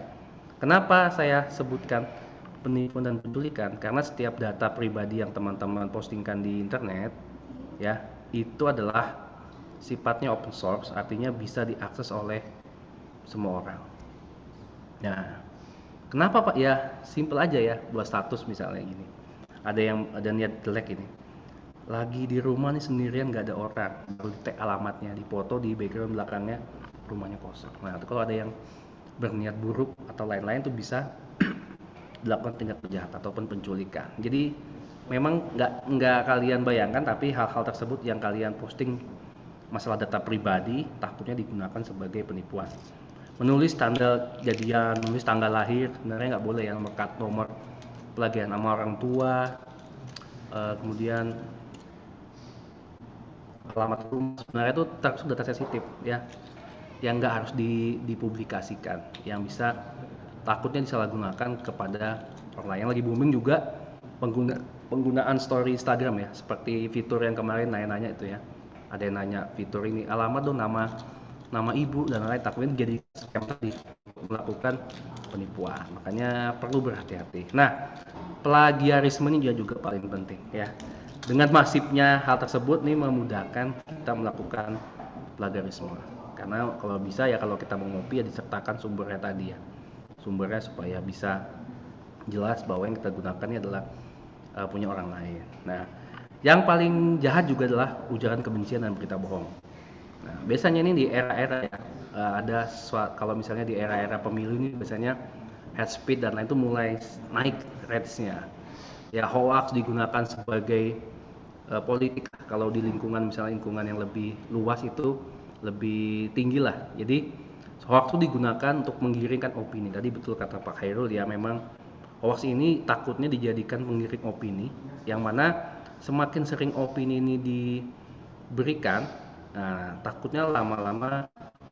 Kenapa saya sebutkan penipuan dan penculikan? Karena setiap data pribadi yang teman-teman postingkan di internet ya, itu adalah sifatnya open source, artinya bisa diakses oleh semua orang. Nah, kenapa Pak? Ya simple aja ya, buat status misalnya gini. Ada niat jelek ini. Lagi di rumah nih sendirian, nggak ada orang, baru di tag alamatnya, di foto di background belakangnya rumahnya kosong. Nah, kalau ada yang berniat buruk atau lain-lain tuh bisa dilakukan tindak kejahatan ataupun penculikan. Jadi memang nggak kalian bayangkan, tapi hal-hal tersebut yang kalian posting masalah data pribadi takutnya digunakan sebagai penipuan. Menulis tanggal jadian, menulis tanggal lahir, sebenarnya nggak boleh ya, nomor pelagian nama orang tua, kemudian alamat rumah, sebenarnya itu termasuk data sensitif ya, yang nggak harus dipublikasikan, yang bisa takutnya disalahgunakan kepada orang lain. Yang lagi booming juga penggunaan story Instagram ya, seperti fitur yang kemarin nanya-nanya itu ya, ada yang nanya fitur ini alamat dong, nama ibu dan lain-lain, takutnya jadi scam tadi, melakukan penipuan. Makanya perlu berhati-hati. Nah, plagiarisme ini juga paling penting ya. Dengan masifnya hal tersebut nih memudahkan kita melakukan plagiarisme. Karena kalau bisa ya, kalau kita mau ngopi ya disertakan sumbernya tadi ya. Sumbernya supaya bisa jelas bahwa yang kita gunakan ini adalah punya orang lain. Nah, yang paling jahat juga adalah ujaran kebencian dan berita bohong. Nah, biasanya ini di era-era ya, kalau misalnya di era-era pemilu ini biasanya hate speech dan lain itu mulai naik rates-nya. Ya, hoax digunakan sebagai politik. Kalau di lingkungan, misalnya lingkungan yang lebih luas itu lebih tinggi lah. Jadi hoax itu digunakan untuk menggiringkan opini. Tadi betul kata Pak Khairul ya, memang hoax ini takutnya dijadikan pengiring opini, yang mana semakin sering opini ini diberikan, nah, takutnya lama-lama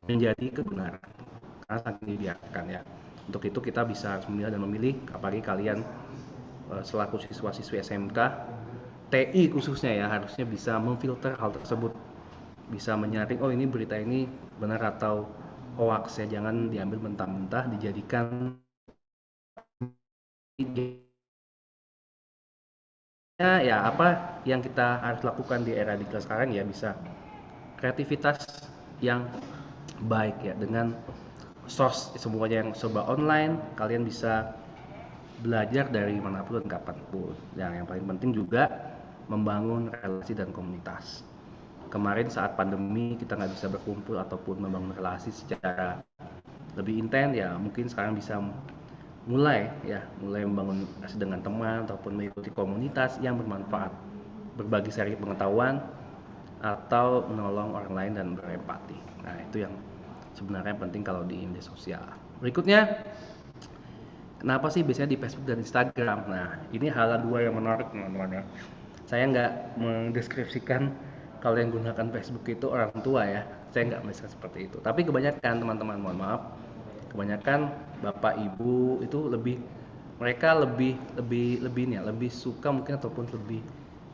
menjadi kebenaran karena saking dibiarkan ya. Untuk itu kita bisa memilah dan memilih, apalagi kalian selaku siswa-siswi SMK, TI khususnya ya, harusnya bisa memfilter hal tersebut, bisa menyaring, oh ini berita ini benar atau hoax ya, jangan diambil mentah-mentah dijadikan ya. Apa yang kita harus lakukan di era digital sekarang ya, bisa kreativitas yang baik ya, dengan source semuanya yang serba online, kalian bisa belajar dari manapun dan kapanpun. Dan yang paling penting juga membangun relasi dan komunitas. Kemarin saat pandemi kita nggak bisa berkumpul ataupun membangun relasi secara lebih intens ya, mungkin sekarang bisa mulai membangun relasi dengan teman ataupun mengikuti komunitas yang bermanfaat, berbagi sharing pengetahuan atau menolong orang lain dan berempati. Nah, itu yang sebenarnya penting kalau di media sosial. Berikutnya, kenapa sih biasanya di Facebook dan Instagram? Nah, ini hal dua yang menarik teman-teman ya. Saya nggak mendeskripsikan kalau yang gunakan Facebook itu orang tua ya. Saya nggak melihat seperti itu. Tapi kebanyakan teman-teman, mohon maaf, kebanyakan bapak ibu itu mereka lebih suka mungkin ataupun lebih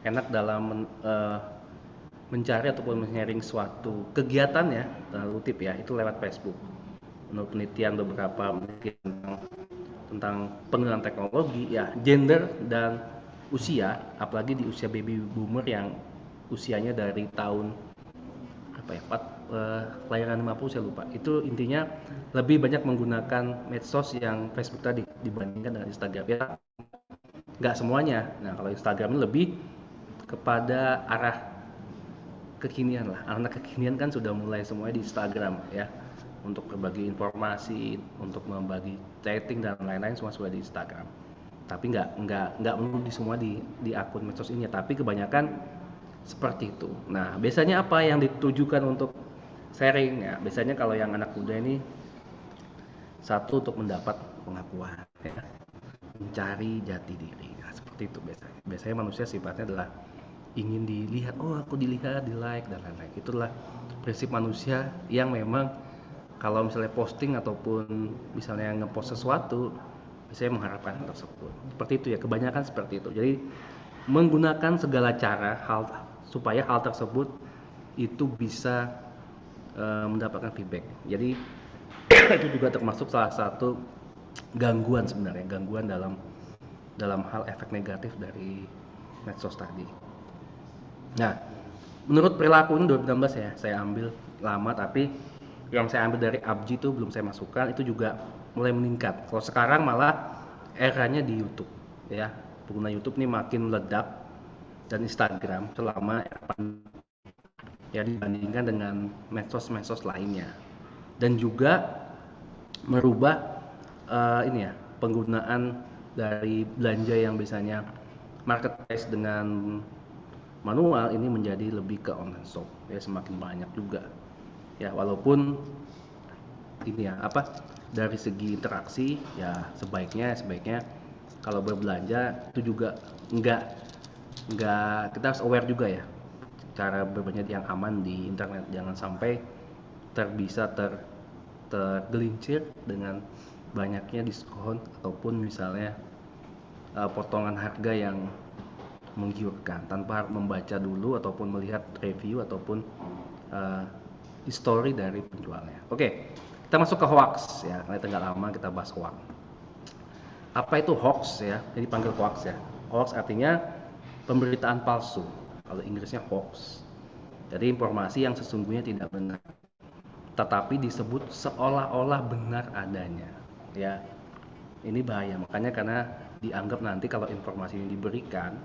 enak dalam mencari ataupun men-sharing suatu kegiatan ya, lalu tip ya, itu lewat Facebook. Menurut penelitian beberapa tentang penggunaan teknologi ya, gender dan usia, apalagi di usia baby boomer yang usianya dari tahun kelahiran 50 saya lupa, itu intinya lebih banyak menggunakan medsos yang Facebook tadi dibandingkan dengan Instagram ya, nggak semuanya. Nah, kalau Instagram ini lebih kepada arah kekinian lah. Anak kekinian kan sudah mulai semuanya di Instagram ya. Untuk berbagi informasi, untuk membagi chatting dan lain-lain semua sudah di Instagram. Tapi nggak melulu di semua di akun medsos ini, tapi kebanyakan seperti itu. Nah, biasanya apa yang ditujukan untuk sharing ya? Biasanya kalau yang anak muda ini satu untuk mendapat pengakuan ya, mencari jati diri. Nah, seperti itu biasanya. Biasanya manusia sifatnya adalah ingin dilihat, oh aku dilihat, di like dan lain-lain. Itulah prinsip manusia yang memang kalau misalnya posting ataupun misalnya ngepost sesuatu, biasanya mengharapkan hal tersebut. Seperti itu ya, kebanyakan seperti itu. Jadi menggunakan segala cara supaya hal tersebut itu bisa mendapatkan feedback. Jadi itu juga termasuk salah satu gangguan sebenarnya, gangguan dalam hal efek negatif dari medsos tadi. Nah, menurut perilaku ini 2016 ya, saya ambil lama, tapi yang saya ambil dari ABJI itu belum saya masukkan, itu juga mulai meningkat. Kalau sekarang malah eranya di YouTube ya, pengguna YouTube ini makin meledak dan Instagram selama ya dibandingkan dengan medsos-medsos lainnya, dan juga merubah ini ya, penggunaan dari belanja yang biasanya marketplace dengan manual ini menjadi lebih ke online shop ya, semakin banyak juga ya, walaupun ini ya dari segi interaksi ya sebaiknya kalau berbelanja itu juga enggak kita harus aware juga ya, cara berbelanja yang aman di internet, jangan sampai tergelincir dengan banyaknya diskon ataupun misalnya potongan harga yang menggiurkan tanpa membaca dulu ataupun melihat review ataupun history dari penjualnya. Oke, kita masuk ke hoax ya, karena tinggal lama kita bahas hoax. Apa itu hoax ya? Jadi panggil hoax ya. Hoax artinya pemberitaan palsu. Kalau Inggrisnya hoax. Jadi informasi yang sesungguhnya tidak benar, tetapi disebut seolah-olah benar adanya. Ya, ini bahaya. Makanya karena dianggap nanti kalau informasi ini diberikan,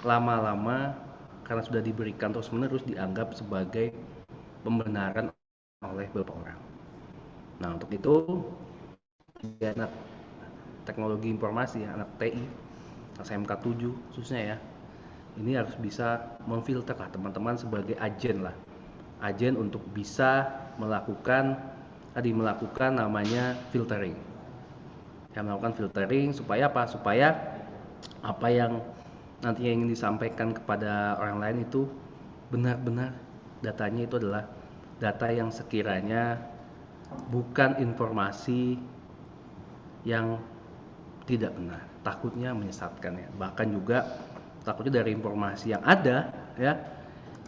lama-lama karena sudah diberikan terus-menerus dianggap sebagai pembenaran oleh beberapa orang. Nah, untuk itu anak teknologi informasi, anak TI, SMK 7 khususnya ya, ini harus bisa memfilter lah teman-teman sebagai agen lah, agen untuk bisa melakukan namanya filtering. Yang melakukan filtering supaya apa? Supaya apa yang nantinya ingin disampaikan kepada orang lain itu benar-benar datanya itu adalah data yang sekiranya bukan informasi yang tidak benar, takutnya menyesatkan ya. Bahkan juga takutnya dari informasi yang ada ya,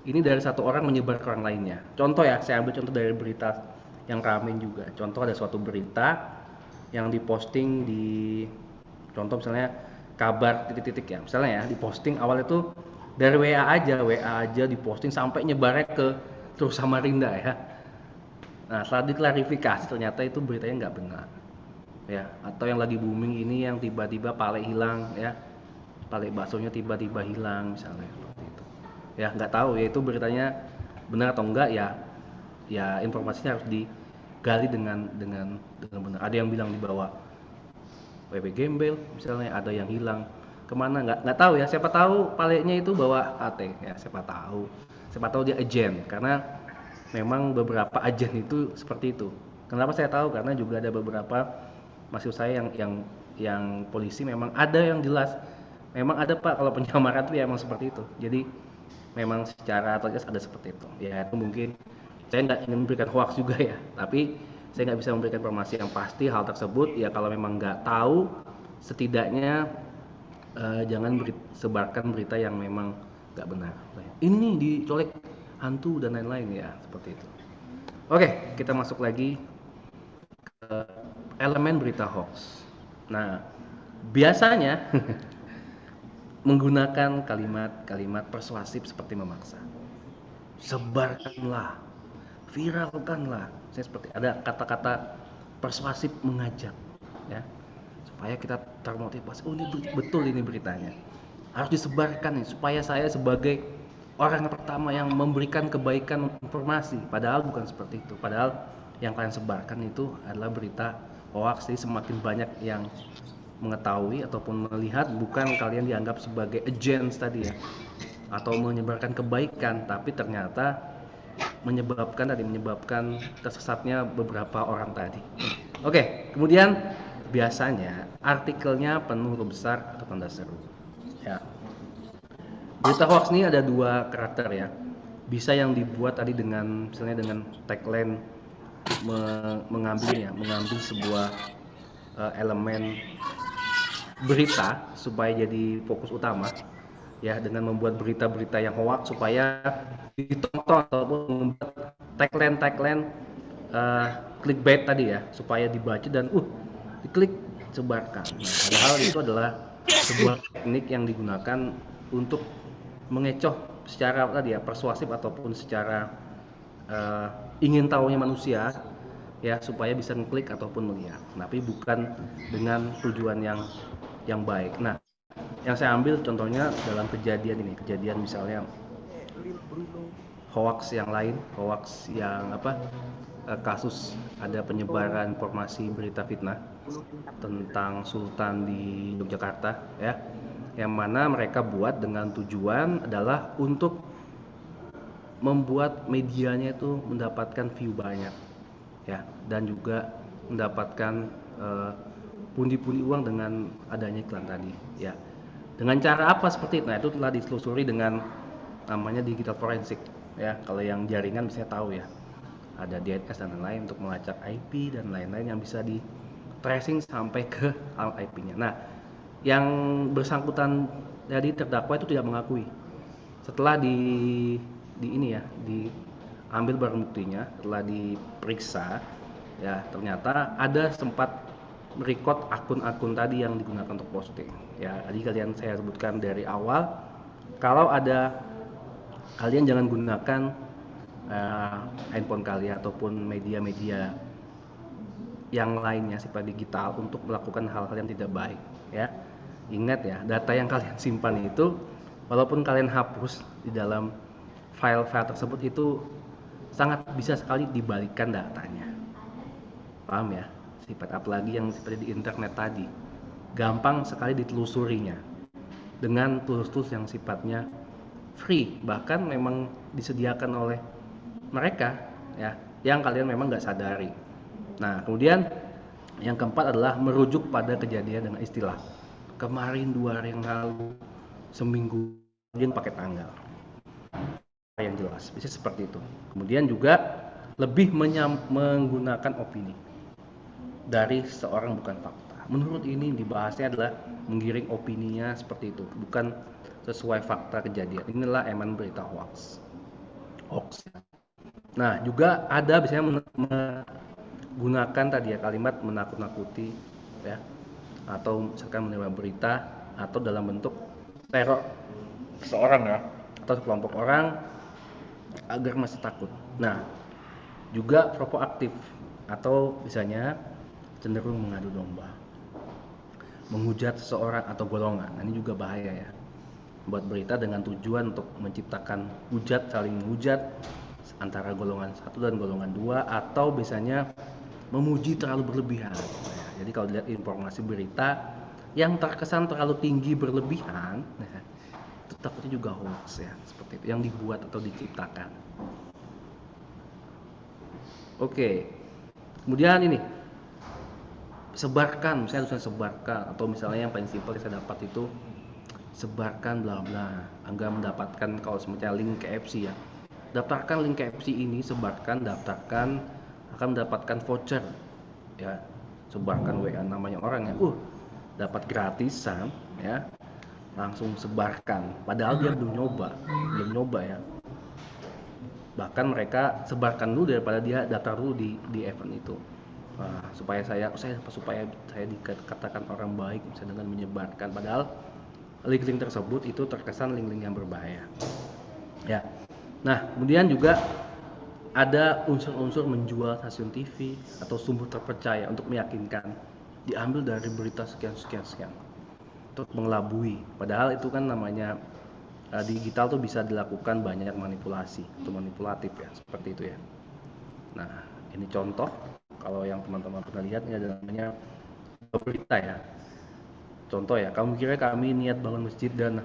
ini dari satu orang menyebar ke orang lainnya. Contoh ya, saya ambil contoh dari berita yang ramai juga. Contoh ada suatu berita yang diposting di, contoh misalnya kabar titik-titik ya, misalnya ya diposting awal itu dari WA aja diposting sampai nyebarnya ke terus Samarinda ya. Nah, setelah diklarifikasi ternyata itu beritanya nggak benar ya. Atau yang lagi booming ini yang tiba-tiba pale hilang ya, pale baksonya tiba-tiba hilang misalnya seperti itu ya, nggak tahu ya itu beritanya benar atau enggak ya. Ya informasinya harus digali dengan benar. Ada yang bilang dibawa WP gembel misalnya, ada yang hilang kemana nggak tahu ya, siapa tahu palenya itu bawa AT ya, siapa tahu dia agen, karena memang beberapa agen itu seperti itu. Kenapa saya tahu? Karena juga ada beberapa maksud saya yang polisi memang ada yang jelas memang ada Pak, kalau penyamaran itu ya emang seperti itu. Jadi memang secara tegas ada seperti itu ya. Itu mungkin saya nggak ingin memberikan hoax juga ya, tapi saya nggak bisa memberikan informasi yang pasti hal tersebut ya. Kalau memang nggak tahu, setidaknya jangan sebarkan berita yang memang nggak benar. Ini nih dicolek hantu dan lain-lain ya, seperti itu. Oke, kita masuk lagi ke elemen berita hoax. Nah, biasanya menggunakan kalimat-kalimat persuasif seperti memaksa. Sebarkanlah, viralkanlah. Saya seperti ada kata-kata persuasif mengajak ya, supaya kita termotivasi. Oh, ini betul ini beritanya. Harus disebarkan nih supaya saya sebagai orang pertama yang memberikan kebaikan informasi, padahal bukan seperti itu. Padahal yang kalian sebarkan itu adalah berita hoax. Jadi semakin banyak yang mengetahui ataupun melihat, bukan kalian dianggap sebagai agents tadi ya, atau menyebarkan kebaikan, tapi ternyata menyebabkan tersesatnya beberapa orang tadi. Oke, kemudian biasanya artikelnya penuh huruf besar atau tanda seru. Ya. Berita hoax ini ada dua karakter ya. Bisa yang dibuat tadi dengan misalnya dengan tagline mengambil sebuah elemen berita supaya jadi fokus utama ya, dengan membuat berita-berita yang hoax supaya ditonton ataupun membuat tagline clickbait tadi ya, supaya dibaca dan diklik, sebarkan. Nah, padahal itu adalah sebuah teknik yang digunakan untuk mengecoh secara tadi ya, persuasif ataupun secara ingin tahunya manusia ya, supaya bisa ngeklik ataupun melihat, tapi bukan dengan tujuan yang baik. Nah, yang saya ambil contohnya dalam kejadian misalnya hoax yang lain, hoax yang kasus ada penyebaran informasi berita fitnah tentang Sultan di Yogyakarta ya, yang mana mereka buat dengan tujuan adalah untuk membuat medianya itu mendapatkan view banyak ya, dan juga mendapatkan pundi-pundi uang dengan adanya iklan tadi ya. Dengan cara apa seperti itu? Nah, itu telah ditelusuri dengan namanya digital forensik ya. Kalau yang jaringan bisa tahu ya, ada DNS dan lain-lain untuk melacak IP dan lain-lain yang bisa di tracing sampai ke alamat IP-nya. Nah, yang bersangkutan jadi terdakwa itu tidak mengakui. Setelah diambil barang buktinya, setelah diperiksa ya, ternyata ada sempat merecord akun-akun tadi yang digunakan untuk posting ya. Tadi saya sebutkan dari awal, kalau ada, kalian jangan gunakan handphone kalian ataupun media-media yang lainnya sifat digital untuk melakukan hal-hal yang tidak baik ya. Ingat ya, data yang kalian simpan itu walaupun kalian hapus di dalam file-file tersebut, itu sangat bisa sekali dibalikan datanya. Paham ya? Sifat apalagi yang seperti di internet tadi, gampang sekali ditelusurinya dengan tools-tools yang sifatnya free, bahkan memang disediakan oleh mereka ya, yang kalian memang nggak sadari. Nah, kemudian yang keempat adalah merujuk pada kejadian dengan istilah kemarin, 2 hari yang lalu, seminggu, kemudian pakai tanggal yang jelas, bisa seperti itu. Kemudian juga lebih menggunakan opini dari seorang, bukan fakta. Menurut ini dibahasnya adalah menggiring opininya seperti itu, bukan sesuai fakta kejadian. Inilah eman berita hoax. Nah, juga ada biasanya menggunakan tadi ya kalimat menakut-nakuti ya, atau misalkan menerima berita atau dalam bentuk teror seorang ya, atau sekelompok orang agar masih takut. Nah, juga provokatif atau misalnya cenderung mengadu domba, menghujat seseorang atau golongan. Nah, ini juga bahaya ya. Buat berita dengan tujuan untuk menciptakan hujat, saling menghujat antara golongan 1 dan golongan 2, atau biasanya memuji terlalu berlebihan. Nah, jadi kalau dilihat informasi berita yang terkesan terlalu tinggi berlebihan, nah, itu takutnya juga hoax ya, seperti itu yang dibuat atau diciptakan. Oke. Kemudian ini sebarkan, misalnya tulisan sebarkan, atau misalnya yang paling simpel yang saya dapat itu sebarkan bla bla agar mendapatkan, kalau semacam link KFC ya, daftarkan link KFC ini, sebarkan, daftarkan, akan mendapatkan voucher ya, sebarkan WA namanya orang ya, dapat gratisan ya, langsung sebarkan, padahal dia belum nyoba ya. Bahkan mereka sebarkan dulu daripada dia daftar dulu di event itu. Supaya saya dikatakan orang baik bisa dengan menyebarkan, padahal link-link tersebut itu terkesan link-link yang berbahaya ya. Nah, kemudian juga ada unsur-unsur menjual stasiun TV atau sumber terpercaya untuk meyakinkan diambil dari berita sekian untuk mengelabui, padahal itu kan namanya digital tuh bisa dilakukan banyak manipulasi atau manipulatif ya, seperti itu ya. Nah, ini contoh kalau yang teman-teman pernah lihat, ini ada namanya berita ya. Contoh ya, kamu kira kami niat bangun masjid dan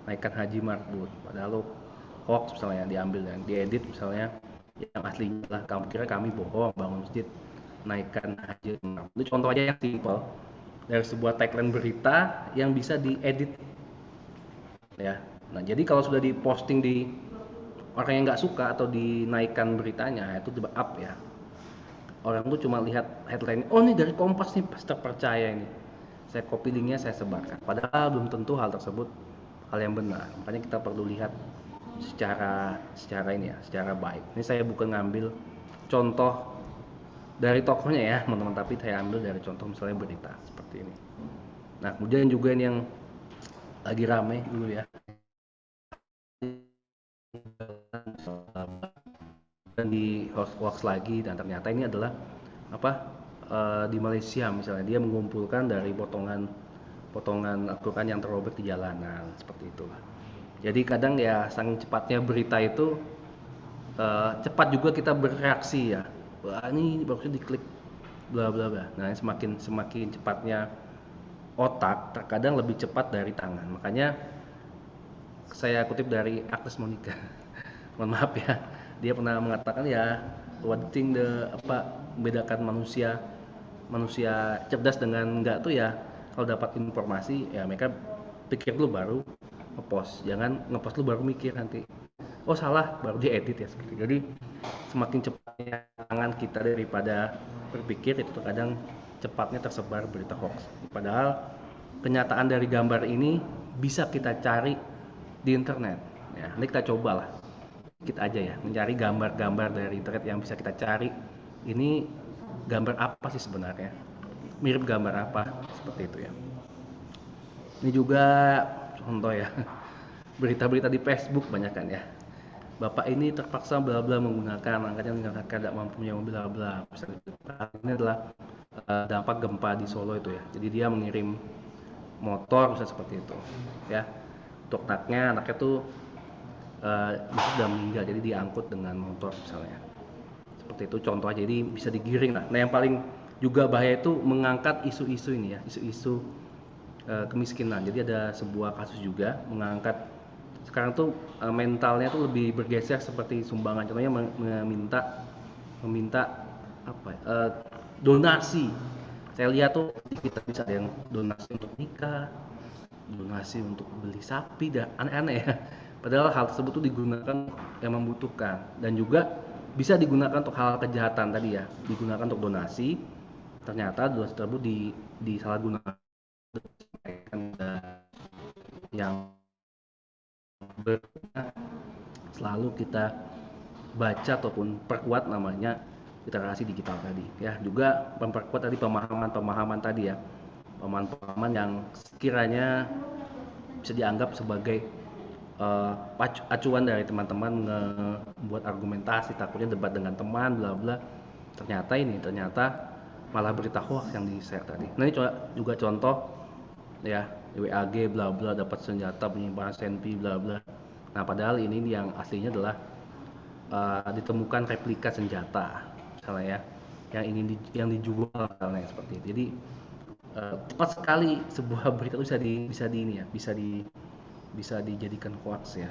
naikkan haji marbut, padahal lo hoax misalnya diambil dan diedit misalnya yang aslinya lah, kamu kira kami bohong bangun masjid naikkan haji marbut. Itu contoh aja yang simple dari sebuah tagline berita yang bisa diedit ya. Nah, jadi kalau sudah diposting di orang yang nggak suka atau dinaikkan beritanya, itu di up ya. Orang tuh cuma lihat headline, oh ini dari Kompas nih, pasti terpercaya ini. Saya copy linknya, saya sebarkan. Padahal belum tentu hal tersebut hal yang benar. Makanya kita perlu lihat secara ini ya, secara baik. Ini saya bukan ngambil contoh dari tokohnya ya, teman-teman, tapi saya ambil dari contoh misalnya berita seperti ini. Nah, kemudian juga ini yang lagi rame dulu ya. Dan di hoax lagi, dan ternyata ini adalah di Malaysia misalnya, dia mengumpulkan dari potongan Al-Quran yang terobek di jalanan, seperti itulah. Jadi kadang ya saking cepatnya berita itu, cepat juga kita bereaksi ya. Wah, ini bagusnya diklik bla bla bla. Nah, semakin cepatnya otak, terkadang lebih cepat dari tangan. Makanya saya kutip dari Agnes Monica. Mohon maaf ya. Dia pernah mengatakan ya, what thing membedakan manusia cerdas dengan enggak tuh ya, kalau dapat informasi ya mereka pikir dulu baru ngepost, jangan ngepost dulu baru mikir nanti oh salah baru diedit ya seperti. Jadi semakin cepatnya tangan kita daripada berpikir, itu terkadang cepatnya tersebar berita hoax. Padahal kenyataan dari gambar ini bisa kita cari di internet ya. Ini kita cobalah kita aja ya, mencari gambar-gambar dari internet yang bisa kita cari. Ini gambar apa sih sebenarnya? Mirip gambar apa? Seperti itu ya. Ini juga contoh ya. Berita-berita di Facebook banyak kan ya. Bapak ini terpaksa bla bla menggunakan angkanya tidak mampu punya mobil bla bla. Ini adalah dampak gempa di Solo itu ya. Jadi dia mengirim motor bisa seperti itu ya. Untuk anaknya tuh sudah meninggal, jadi diangkut dengan motor misalnya. Seperti itu contoh aja, jadi bisa digiring lah. Nah, yang paling juga bahaya itu mengangkat isu-isu ini ya, isu-isu kemiskinan. Jadi ada sebuah kasus juga mengangkat, sekarang tuh mentalnya tuh lebih bergeser seperti sumbangan. Contohnya meminta donasi. Saya lihat tuh kita bisa ada yang donasi untuk nikah, donasi untuk beli sapi, dan aneh-aneh ya. Padahal hal tersebut tuh digunakan yang membutuhkan, dan juga bisa digunakan untuk hal kejahatan tadi ya, digunakan untuk donasi. Ternyata donasi tersebut disalahgunakan yang selalu kita baca ataupun perkuat namanya literasi digital tadi ya. Juga memperkuat tadi pemahaman tadi ya, pemahaman yang sekiranya bisa dianggap sebagai acuan dari teman-teman membuat argumentasi, takutnya debat dengan teman bla bla. Ternyata malah berita hoax yang di-share tadi. Nah, ini juga contoh ya, WAG bla bla dapat senjata penyimpanan senpi bla bla. Nah, padahal ini yang aslinya adalah ditemukan replika senjata misalnya ya, yang dijual misalnya seperti itu. Jadi tepat sekali sebuah berita itu bisa dijadikan hoax ya,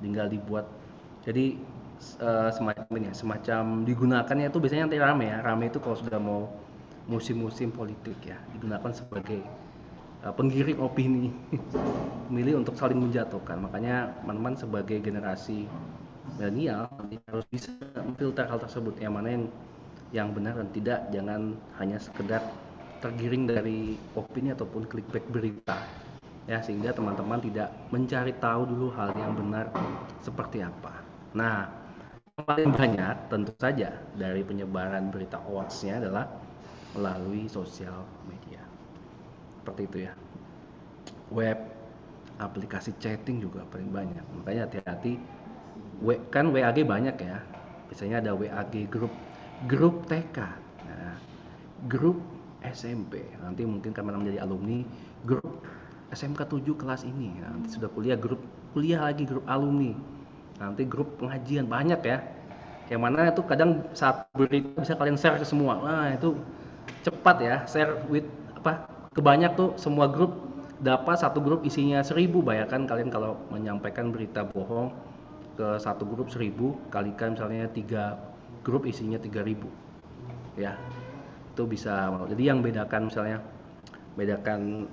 tinggal dibuat. Jadi semacam digunakannya itu biasanya nanti rame itu kalau sudah mau musim-musim politik ya, digunakan sebagai penggiring opini milih untuk saling menjatuhkan. Makanya teman-teman sebagai generasi milenial harus bisa memfilter hal tersebut, yang mana yang benar dan tidak. Jangan hanya sekedar tergiring dari opini ataupun clickbait berita ya, sehingga teman-teman tidak mencari tahu dulu hal yang benar seperti apa. Nah, yang paling banyak tentu saja dari penyebaran berita hoaxnya adalah melalui sosial media. Seperti itu ya. Web, aplikasi chatting juga paling banyak. Makanya hati-hati. Kan WAG banyak ya. Biasanya ada WAG grup TK, nah, grup SMP. Nanti mungkin karena menjadi alumni, grup SMK 7 kelas ini, nanti sudah kuliah lagi grup alumni, nanti grup pengajian banyak ya. Yang mana itu kadang saat berita bisa kalian share ke semua. Nah, itu cepat ya, share with kebanyak tuh semua grup dapat satu grup isinya 1000. Bayangkan kalian kalau menyampaikan berita bohong ke satu grup 1000 kalikan misalnya 3 grup isinya 3000 ya, itu bisa. Jadi yang bedakan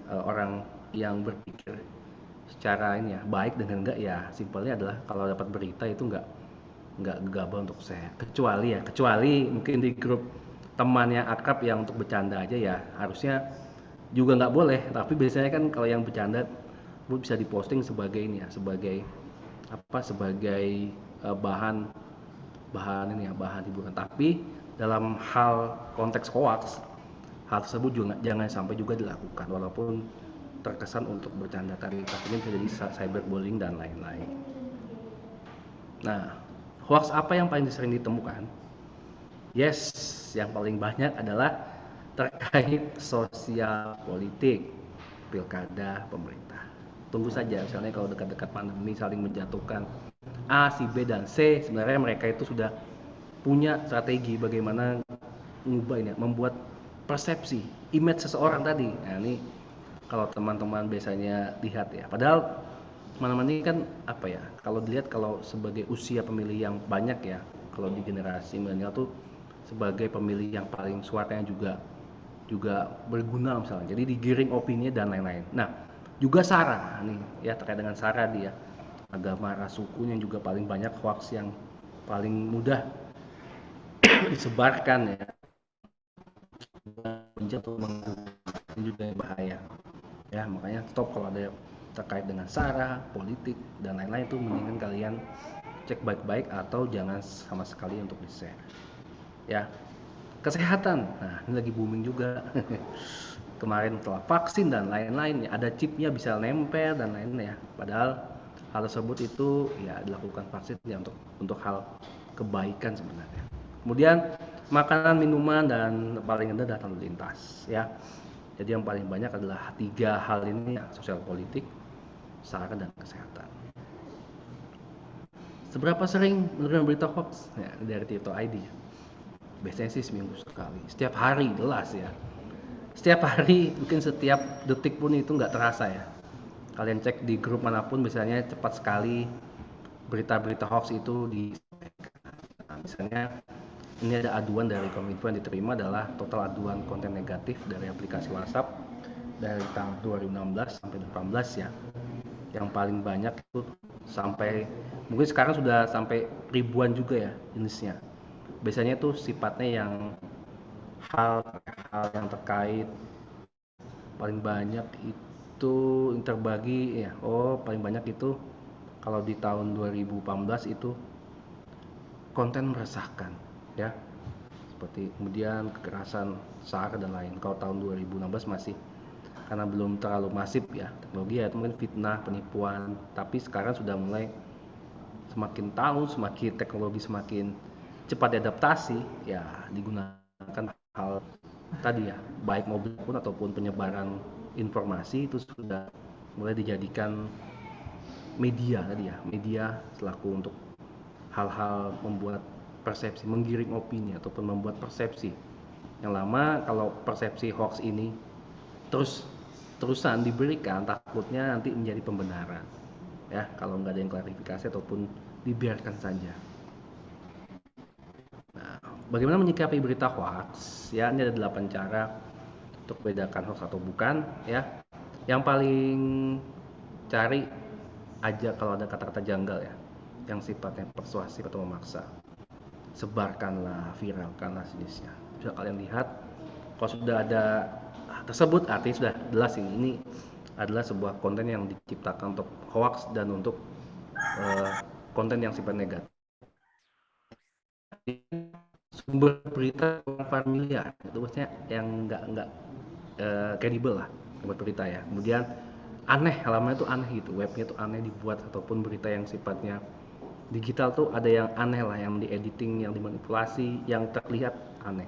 orang yang berpikir secara ini ya baik dengan enggak ya simpelnya adalah kalau dapat berita itu enggak gegabah untuk share, kecuali mungkin di grup teman yang akrab yang untuk bercanda aja ya harusnya juga nggak boleh. Tapi biasanya kan kalau yang bercanda bisa diposting sebagai ini ya, sebagai bahan hiburan. Tapi dalam hal konteks hoax, hal tersebut juga jangan sampai juga dilakukan walaupun terkesan untuk bercanda tadi, tapi ini bisa jadi cyberbullying dan lain-lain. Nah, hoax apa yang paling sering ditemukan? Yes, yang paling banyak adalah terkait sosial politik, pilkada, pemerintah. Tunggu saja, misalnya kalau dekat-dekat pandemi saling menjatuhkan A, si B, dan C, sebenarnya mereka itu sudah punya strategi bagaimana membuat persepsi, image seseorang tadi. Nah, ini kalau teman-teman biasanya lihat ya, padahal teman-teman ini kan kalau dilihat kalau sebagai usia pemilih yang banyak ya, kalau di generasi milenial tuh sebagai pemilih yang paling suaranya juga berguna misalnya, jadi digiring opini dan lain-lain. Nah, juga SARA nih ya, terkait dengan SARA dia agama, ras, suku yang juga paling banyak hoax yang paling mudah disebarkan ya, ini juga bahaya ya. Makanya stop kalau ada terkait dengan SARA, politik dan lain-lain itu mendingan kalian cek baik-baik atau jangan sama sekali untuk di-share ya. Kesehatan, nah ini lagi booming juga kemarin setelah vaksin dan lain-lain ya, ada chipnya bisa nempel dan lain-lain ya, padahal hal tersebut itu ya dilakukan vaksin ya untuk hal kebaikan sebenarnya. Kemudian makanan, minuman, dan paling rendah adalah lalu lintas ya. Jadi yang paling banyak adalah 3 hal ini ya, sosial politik, SARA, dan kesehatan. Seberapa sering menerima berita hoax? Ya, dari Tirto ID ya. Biasanya sih seminggu sekali, setiap hari jelas ya. Setiap hari, mungkin setiap detik pun itu nggak terasa ya. Kalian cek di grup manapun biasanya cepat sekali berita-berita hoax itu nah, misalnya ini ada aduan dari Kominfo yang diterima adalah total aduan konten negatif dari aplikasi WhatsApp dari tahun 2016 sampai 2018 ya. Yang paling banyak itu sampai mungkin sekarang sudah sampai ribuan juga ya jenisnya. Biasanya itu sifatnya yang hal yang terkait paling banyak itu terbagi ya. Paling banyak itu kalau di tahun 2018 itu konten meresahkan ya, seperti kemudian kekerasan, SARA dan lain. Kalau tahun 2016 masih karena belum terlalu masif ya teknologi ya, mungkin fitnah, penipuan. Tapi sekarang sudah mulai semakin tahun semakin teknologi semakin cepat diadaptasi ya, digunakan hal tadi ya, baik mobil pun ataupun penyebaran informasi itu sudah mulai dijadikan media tadi ya, media selaku untuk hal-hal membuat persepsi, menggiring opini ataupun membuat persepsi. Yang lama kalau persepsi hoax ini terusan diberikan, takutnya nanti menjadi pembenaran ya, kalau nggak ada yang klarifikasi ataupun dibiarkan saja. Nah, bagaimana menyikapi berita hoax ya, ini ada 8 cara untuk bedakan hoax atau bukan ya. Yang paling cari aja kalau ada kata-kata janggal ya, yang sifatnya persuasif atau memaksa, sebarkanlah, viralkanlah sejenisnya. Bisa kalian lihat kalau sudah ada tersebut, artinya sudah jelas ini adalah sebuah konten yang diciptakan untuk hoax dan untuk konten yang sifat negatif. Sumber berita familiar itu maksudnya yang nggak kredibel lah buat berita ya. Kemudian aneh, halamannya itu aneh gitu, webnya itu aneh dibuat, ataupun berita yang sifatnya digital tuh ada yang aneh lah, yang diediting, yang dimanipulasi, yang terlihat aneh,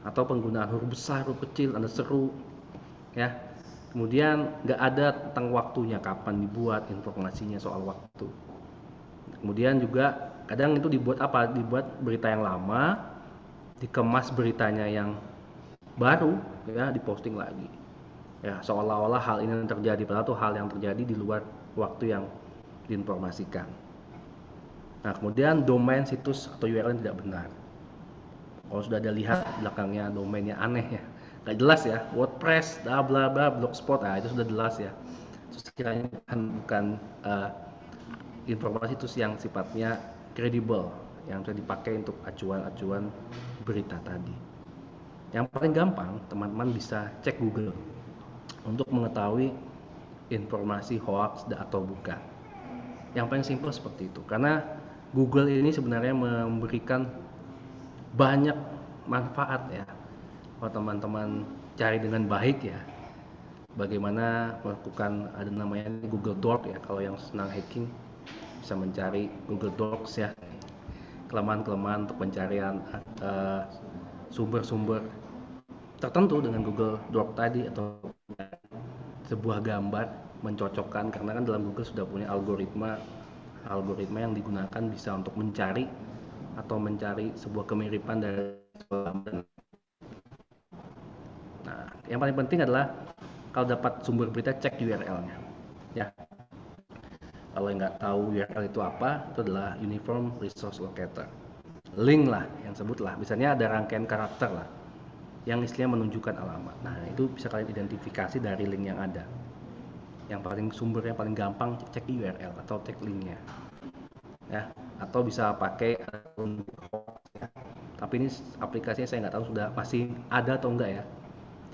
atau penggunaan huruf besar, huruf kecil, ada seru ya. Kemudian nggak ada tentang waktunya, kapan dibuat, informasinya soal waktu. Kemudian juga kadang itu dibuat apa? Dibuat berita yang lama, dikemas beritanya yang baru, ya diposting lagi. Ya seolah-olah hal ini yang terjadi, padahal itu hal yang terjadi di luar waktu yang diinformasikan. Nah kemudian domain situs atau URL yang tidak benar. Kalau sudah ada lihat belakangnya domainnya aneh ya, nggak jelas ya, WordPress, bla bla bla, Blogspot, nah itu sudah jelas ya. Terus sekiranya bukan informasi itu yang sifatnya kredibel, yang bisa dipakai untuk acuan-acuan berita tadi. Yang paling gampang, teman-teman bisa cek Google untuk mengetahui informasi hoax atau bukan. Yang paling simpel seperti itu, karena Google ini sebenarnya memberikan banyak manfaat ya. Kalau teman-teman cari dengan baik ya, bagaimana melakukan, ada namanya Google Doc ya, kalau yang senang hacking bisa mencari Google Docs ya, kelemahan-kelemahan untuk pencarian sumber-sumber tertentu dengan Google Doc tadi, atau sebuah gambar mencocokkan, karena kan dalam Google sudah punya algoritma yang digunakan bisa untuk mencari atau mencari sebuah kemiripan dari sebuah gambar. Nah, yang paling penting adalah kalau dapat sumber berita, cek URL-nya ya. Kalau nggak tahu URL itu apa, itu adalah Uniform Resource Locator. Link lah yang sebutlah, misalnya ada rangkaian karakter lah yang istilahnya menunjukkan alamat. Nah itu bisa kalian identifikasi dari link yang ada. Yang paling sumber yang paling gampang, cek URL atau cek linknya ya, atau bisa pakai ya. Tapi ini aplikasinya saya nggak tahu sudah masih ada atau enggak ya,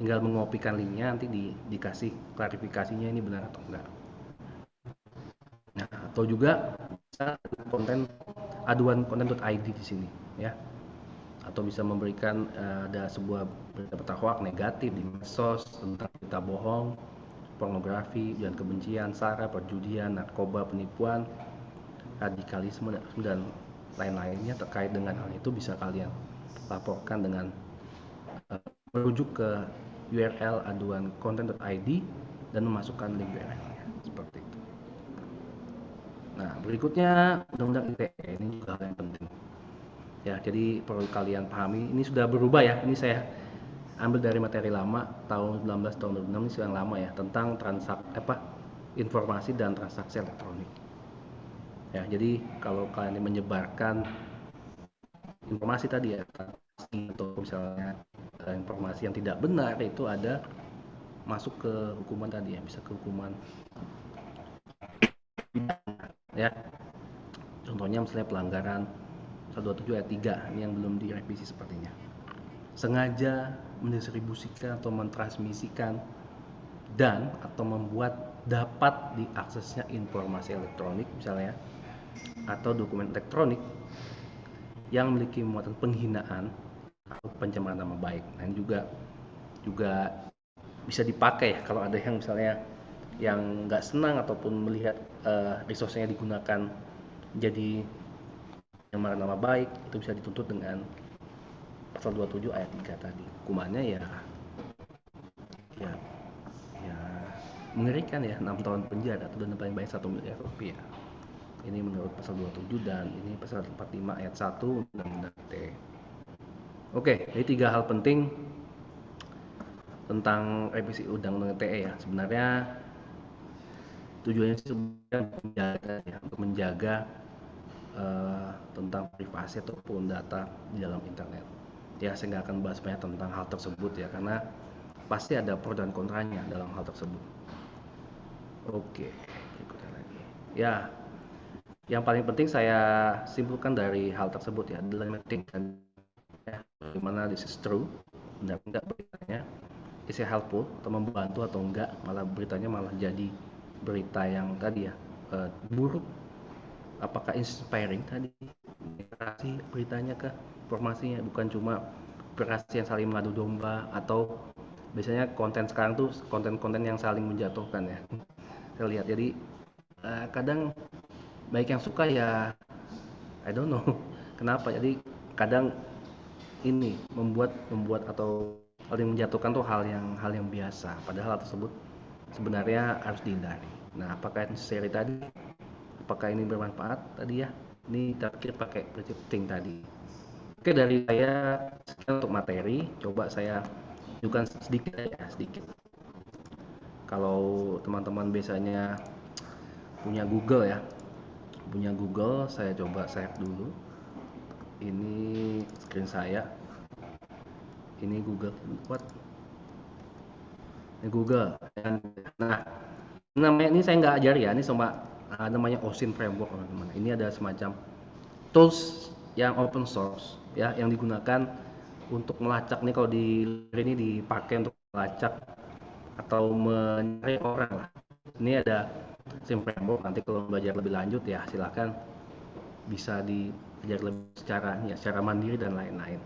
tinggal mengopikan linknya, nanti dikasih klarifikasinya ini benar atau enggak. Nah, atau juga bisa konten aduan konten.id di sini ya, atau bisa memberikan ada sebuah berita hoax negatif di medsos tentang berita bohong, pornografi, ujaran kebencian, sara, perjudian, narkoba, penipuan, radikalisme dan lain-lainnya terkait dengan hal itu, bisa kalian laporkan dengan merujuk ke URL aduan konten.id dan memasukkan link URL-nya seperti itu. Nah, berikutnya Undang-Undang ITE, ini juga hal yang penting. Ya, jadi perlu kalian pahami, ini sudah berubah ya. Ini saya ambil dari materi lama tahun 19 tahun 2006, ini sudah yang lama ya, tentang informasi dan transaksi elektronik. Ya, jadi kalau kalian menyebarkan informasi tadi ya, atau misalnya informasi yang tidak benar, itu ada masuk ke hukuman tadi ya, bisa ke hukuman ya. Contohnya misalnya pelanggaran 127 ayat 3 ini yang belum direvisi sepertinya. Sengaja mendistribusikan atau mentransmisikan dan atau membuat dapat diaksesnya informasi elektronik misalnya atau dokumen elektronik yang memiliki muatan penghinaan atau pencemaran nama baik. Nah, ini juga bisa dipakai ya kalau ada yang misalnya yang nggak senang ataupun melihat resource-nya digunakan jadi pencemaran nama baik, itu bisa dituntut dengan pasal 27 ayat 3 tadi. Hukumannya ya mengerikan ya, 6 tahun penjara atau denda paling banyak 1 miliar rupiah. Ini menurut pasal 27 dan ini pasal 45 ayat 1 Undang-Undang ITE. Oke, ini 3 hal penting tentang revisi Undang-Undang ITE ya. Sebenarnya tujuannya sebenarnya untuk menjaga tentang privasi ataupun data di dalam internet. Ya, saya nggak akan bahas banyak tentang hal tersebut ya, karena pasti ada pro dan kontranya dalam hal tersebut. Oke, berikutnya lagi. Ya, yang paling penting saya simpulkan dari hal tersebut ya, adalah bagaimana this is true, benar enggak beritanya, is it helpful atau membantu atau enggak, malah beritanya malah jadi berita yang tadi ya buruk, apakah inspiring tadi, inspirasi beritanya ke informasinya, bukan cuma berasi yang saling mengadu domba, atau biasanya konten sekarang tuh konten-konten yang saling menjatuhkan ya. Saya lihat, jadi kadang baik yang suka ya, I don't know kenapa, jadi kadang ini membuat atau hal yang menjatuhkan tuh hal yang biasa, padahal hal tersebut sebenarnya harus dihindari. Nah, apakah necessary tadi? Apakah ini bermanfaat tadi ya? Ini terakhir pakai prinsip think tadi. Oke, dari saya sekian untuk materi. Coba saya tunjukkan sedikit ya, sedikit. Kalau teman-teman biasanya punya Google ya, saya coba share dulu. Ini screen saya. Ini Google. Ini Google. Nah, namanya ini saya nggak ajari ya. Ini namanya OSINT framework teman-teman. Ini ada semacam tools yang open source ya, yang digunakan untuk melacak nih. Kalau di ini dipakai untuk melacak atau mencari orang lah. Ini ada OSINT framework. Nanti kalau belajar lebih lanjut ya silakan bisa diajar lebih secara mandiri dan lain-lain.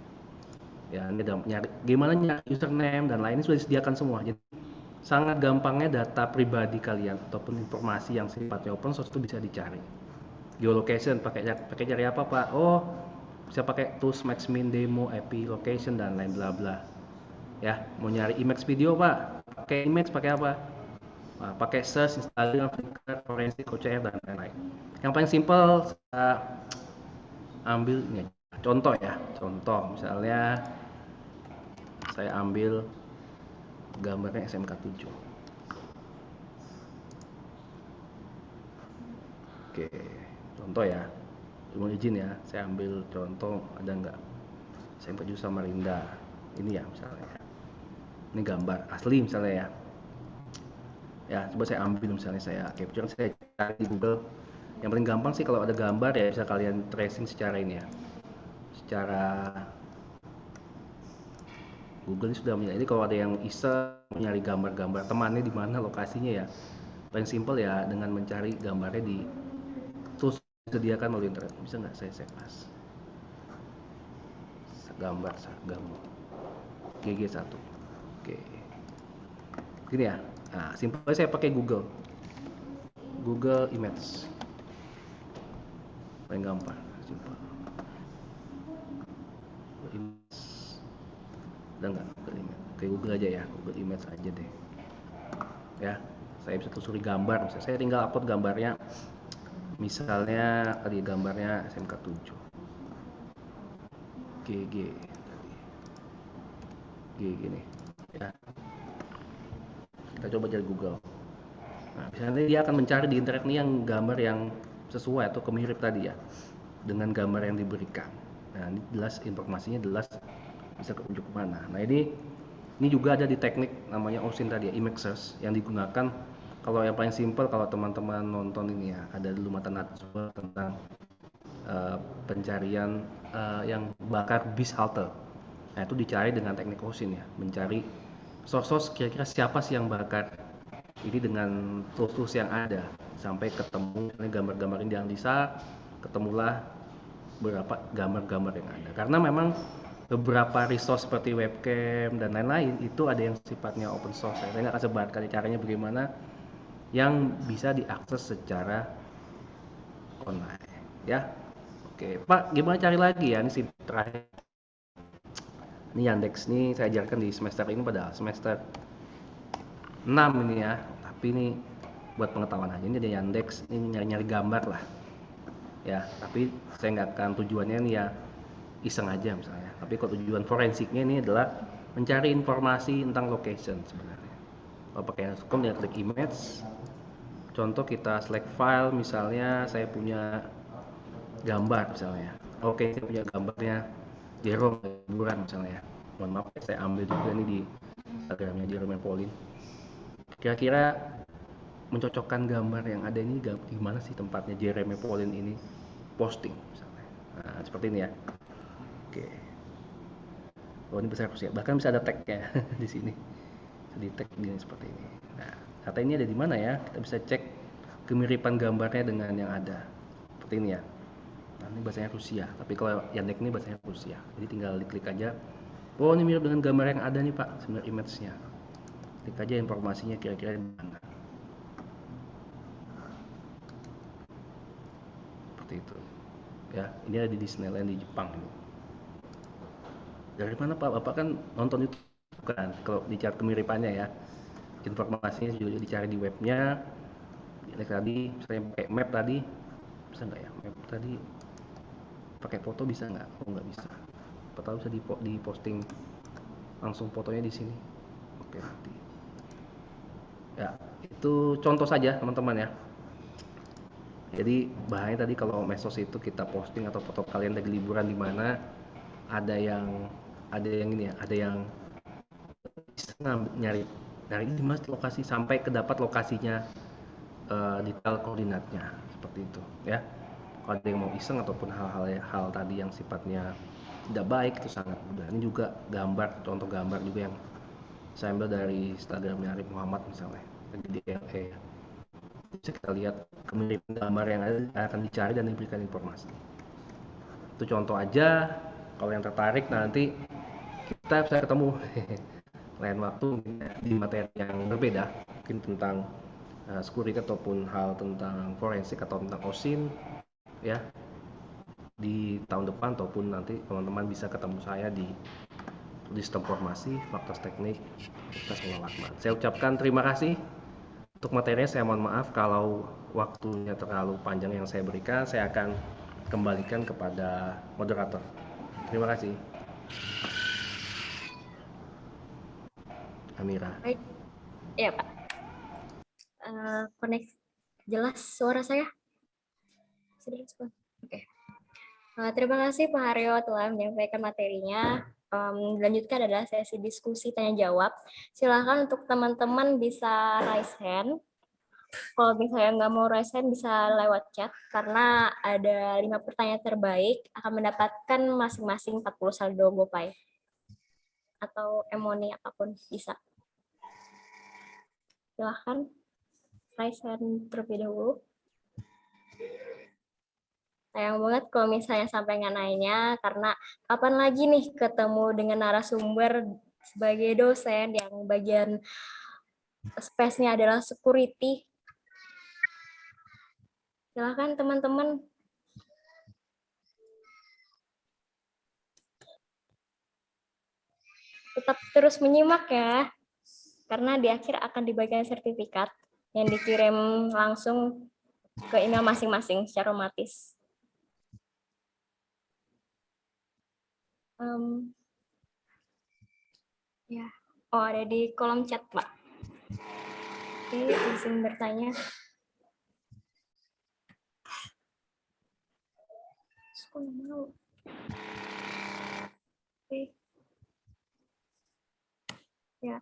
Ya, ini ada gimana nyari username dan lain, ini sudah disediakan semua. Jadi sangat gampangnya data pribadi kalian ataupun informasi yang sifatnya open source itu bisa dicari. Geolocation pakai cari apa Pak? Oh, bisa pakai tools MaxMin demo, IP location dan lain bla bla. Ya, mau nyari image video Pak? Pakai image pakai apa? Nah, pakai search, Instagram, Flickr, Forensic, OCR dan lain-lain. Yang paling simpel saya ambil ini contoh ya. Contoh misalnya saya ambil gambarnya SMK 7. Oke, contoh ya. Mohon izin ya, saya ambil contoh ada nggak SMK 7 Samarinda. Ini ya misalnya. Ini gambar asli misalnya ya. Ya, coba saya ambil misalnya, saya capture, saya cari di Google. Yang paling gampang sih kalau ada gambar ya bisa kalian tracing secara ini ya. Secara Google ini sudah menyediakan. Ini kalau ada yang iseng nyari gambar-gambar temannya di mana lokasinya ya, paling simple ya dengan mencari gambarnya di tools disediakan melalui internet. Bisa nggak saya mas gambar Sagamo GG1. Oke, gini ya. Nah, simple saya pakai Google Image, paling gampang, simple. Udah nggak Google Image, ke Google aja ya, Google Image aja deh ya. Saya bisa telusuri gambar, misalnya saya tinggal upload gambarnya, misalnya tadi gambarnya SMK 7 GG nih ya. Kita coba cari Google. Nah, misalnya dia akan mencari di internet nih yang gambar yang sesuai atau kemirip tadi ya dengan gambar yang diberikan. Nah, ini jelas informasinya jelas bisa kerujuk kemana. Nah, ini juga ada di teknik namanya OSINT tadi ya, image search, yang digunakan kalau yang paling simpel kalau teman-teman nonton ini ya, ada dulu mata najwa tentang pencarian yang bakar bis halte. Nah, itu dicari dengan teknik OSINT ya, mencari source kira-kira siapa sih yang bakar ini dengan tools yang ada sampai ketemu gambar-gambar ini dianalisa, ketemulah beberapa gambar-gambar yang ada. Karena memang beberapa resource seperti webcam dan lain-lain itu ada yang sifatnya open source. Saya nggak akan sebarkan caranya bagaimana yang bisa diakses secara online ya. Oke Pak, gimana cari lagi ya? Ini terakhir. Ini Yandex nih saya ajarkan di semester ini, pada semester 6 ini ya. Tapi ini buat pengetahuan aja, ini ada Yandex, ini nyari-nyari gambar lah ya. Tapi saya nggak akan tujuannya nih ya iseng aja misalnya. Tapi kalau tujuan forensiknya ini adalah mencari informasi tentang location sebenarnya. Kalau pakai Anscom dia klik image. Contoh kita select file, misalnya saya punya gambar misalnya. Oke, saya punya gambarnya Jerome liburan misalnya. Mohon maaf saya ambil juga ini di Instagramnya Jerome Pauline. Kira-kira mencocokkan gambar yang ada ini di mana sih tempatnya Jerome Pauline ini posting misalnya. Nah, seperti ini ya. Oke. Oh, ini besar ya. Bahkan bisa ada tag-nya di sini. Di tag gini seperti ini. Nah, kata ini ada di mana ya? Kita bisa cek kemiripan gambarnya dengan yang ada. Seperti ini ya. Nah, ini bahasanya Rusia. Tapi kalau Yandex ini bahasanya Rusia. Jadi tinggal diklik aja. Oh, ini mirip dengan gambar yang ada nih Pak, sebenarnya image-nya. Klik aja informasinya kira-kira di mana. Seperti itu. Ya, ini ada di Disneyland di Jepang ini. Dari mana Pak? Bapak kan nonton itu kan, kalau dicari kemiripannya ya. informasinya juga dicari di webnya. Tadi misalnya pakai map tadi, bisa nggak ya? Map tadi pakai foto bisa nggak? Oh nggak bisa. Atau bisa di posting langsung fotonya di sini. Oke nanti. Ya itu contoh saja teman-teman ya. Jadi bahaya tadi kalau medsos itu kita posting atau foto kalian lagi liburan di mana, ada yang ini ya, ada yang bisa nyari di mana lokasi sampai kedapat lokasinya, detail koordinatnya seperti itu ya. Kalau ada yang mau iseng ataupun hal tadi yang sifatnya tidak baik itu sangat mudah. Ini juga contoh gambar juga yang saya ambil dari Instagramnya Arif Muhammad misalnya, di DLE. Bisa kita lihat kemiripan gambar yang akan dicari dan diberikan informasi. Itu contoh aja. Kalau yang tertarik nanti kita bisa ketemu lain waktu di materi yang berbeda, mungkin tentang security ataupun hal tentang forensik atau tentang OSIN ya, di tahun depan, ataupun nanti teman-teman bisa ketemu saya di sistem formasi, fakultas teknik, fakultas pengawasan. Saya ucapkan terima kasih untuk materinya. Saya mohon maaf kalau waktunya terlalu panjang yang saya berikan. Saya akan kembalikan kepada moderator. Terima kasih. Amira. Baik, ya Pak. Connect jelas suara saya? Oke. Terima kasih Pak Haryo telah menyampaikan materinya. Dilanjutkan adalah sesi diskusi tanya jawab. Silakan untuk teman-teman bisa raise hand. Kalau misalnya nggak mau raise hand bisa lewat chat, karena ada 5 pertanyaan terbaik akan mendapatkan masing-masing 40 saldo GoPay atau Emoni apapun bisa. Silahkan raise hand terlebih dahulu. Sayang banget kalau misalnya sampai nggak nanya, karena kapan lagi nih ketemu dengan narasumber sebagai dosen yang bagian space-nya adalah security. Silahkan teman-teman. Tetap terus menyimak ya, karena di akhir akan dibagikan sertifikat yang dikirim langsung ke email masing-masing secara otomatis. Ya, oh ada di kolom chat Pak. Oke, izin bertanya. Oke. Ya,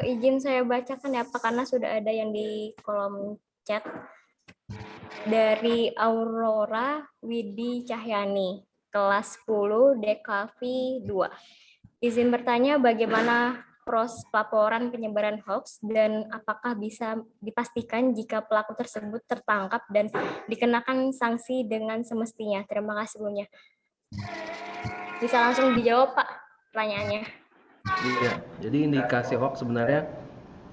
izin saya bacakan ya Pak, karena sudah ada yang di kolom chat. Dari Aurora Widi Cahyani, kelas 10 Dekavi 2. Izin bertanya, bagaimana proses pelaporan penyebaran hoax dan apakah bisa dipastikan jika pelaku tersebut tertangkap dan dikenakan sanksi dengan semestinya? Terima kasih sebelumnya. Bisa langsung dijawab Pak pertanyaannya. Iya, jadi indikasi hoax sebenarnya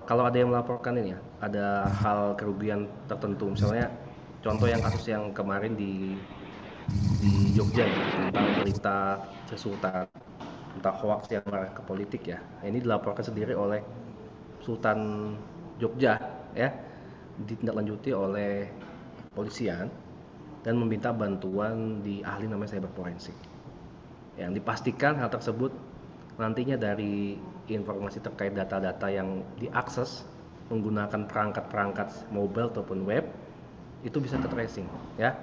kalau ada yang melaporkan ini ya, ada hal kerugian tertentu, misalnya contoh yang kasus yang kemarin di Jogja ya, tentang berita sesultan tentang hoax yang mengarah ke politik ya. Ini dilaporkan sendiri oleh Sultan Jogja ya, ditindaklanjuti oleh polisian dan meminta bantuan di ahli namanya cyber forensik. Yang dipastikan hal tersebut nantinya dari informasi terkait data-data yang diakses menggunakan perangkat-perangkat mobile ataupun web itu bisa ke tracing ya,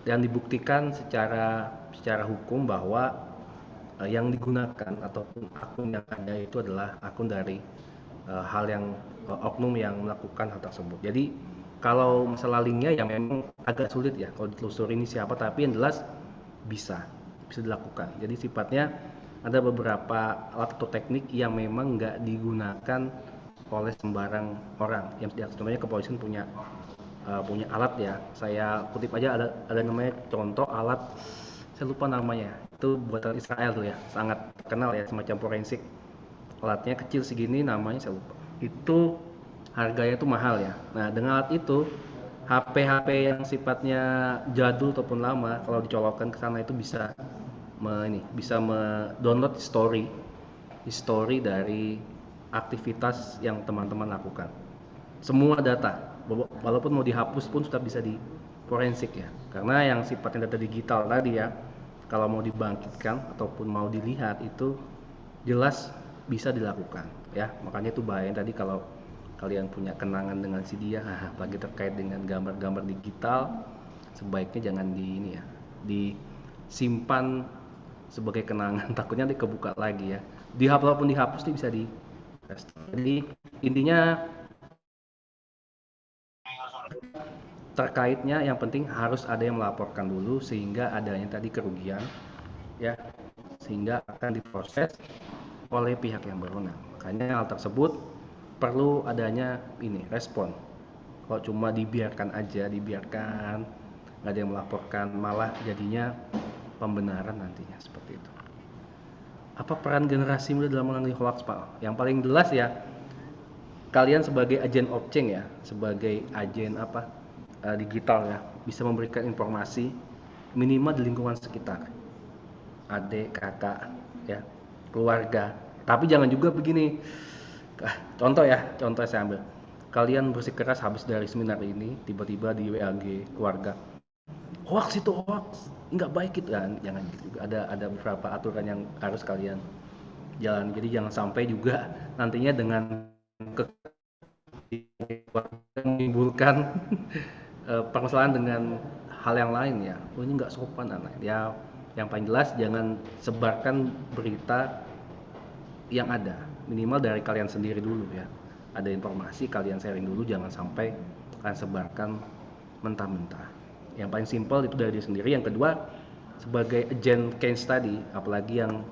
dan dibuktikan secara hukum bahwa yang digunakan ataupun akun yang ada itu adalah akun dari oknum yang melakukan hal tersebut. Jadi kalau masalah linknya ya memang agak sulit ya kalau ditelusuri ini siapa, tapi yang jelas bisa dilakukan. Jadi sifatnya ada beberapa alat atau teknik yang memang nggak digunakan oleh sembarang orang. Yang contohnya kepolisian punya alat ya. Saya kutip aja, ada namanya contoh alat, saya lupa namanya. Itu buatan Israel tuh ya, sangat terkenal ya, semacam forensik. Alatnya kecil segini, namanya saya lupa. Itu harganya tuh mahal ya. Nah dengan alat itu HP yang sifatnya jadul ataupun lama, kalau dicolokkan ke sana itu bisa bisa mendownload history dari aktivitas yang teman-teman lakukan. Semua data, walaupun mau dihapus pun sudah bisa di forensik ya. Karena yang sifatnya data digital tadi ya, kalau mau dibangkitkan ataupun mau dilihat itu jelas bisa dilakukan ya. Makanya itu bahaya tadi kalau kalian punya kenangan dengan si dia, apalagi terkait dengan gambar-gambar digital, sebaiknya jangan disimpan sebagai kenangan, takutnya nanti kebuka lagi ya. Walaupun dihapus nih bisa di. Jadi intinya terkaitnya yang penting harus ada yang melaporkan dulu sehingga adanya tadi kerugian ya, sehingga akan diproses oleh pihak yang berwenang. Makanya hal tersebut perlu adanya respon. Kalau cuma dibiarkan nggak ada yang melaporkan, malah jadinya pembenaran nantinya seperti itu. Apa peran generasi muda dalam menangani hoax, Pak? Yang paling jelas ya, kalian sebagai agen of change ya, sebagai agen digital ya, bisa memberikan informasi minimal di lingkungan sekitar, adik, kakak, ya, keluarga. Tapi jangan juga begini. Contoh saya ambil. Kalian bersikeras habis dari seminar ini, tiba-tiba di WAG keluarga, hoax itu hoax, nggak baik itu kan, jangan gitu juga. Ada beberapa aturan yang harus kalian jalan. Jadi jangan sampai juga nantinya dengan menimbulkan permasalahan dengan hal yang lain ya. Ini nggak sopan dan lain. Ya, yang paling jelas jangan sebarkan berita yang ada. Minimal dari kalian sendiri dulu ya. Ada informasi kalian sharing dulu, jangan sampai kalian sebarkan mentah-mentah. Yang paling simpel itu dari diri sendiri. Yang kedua, sebagai agent case study, apalagi yang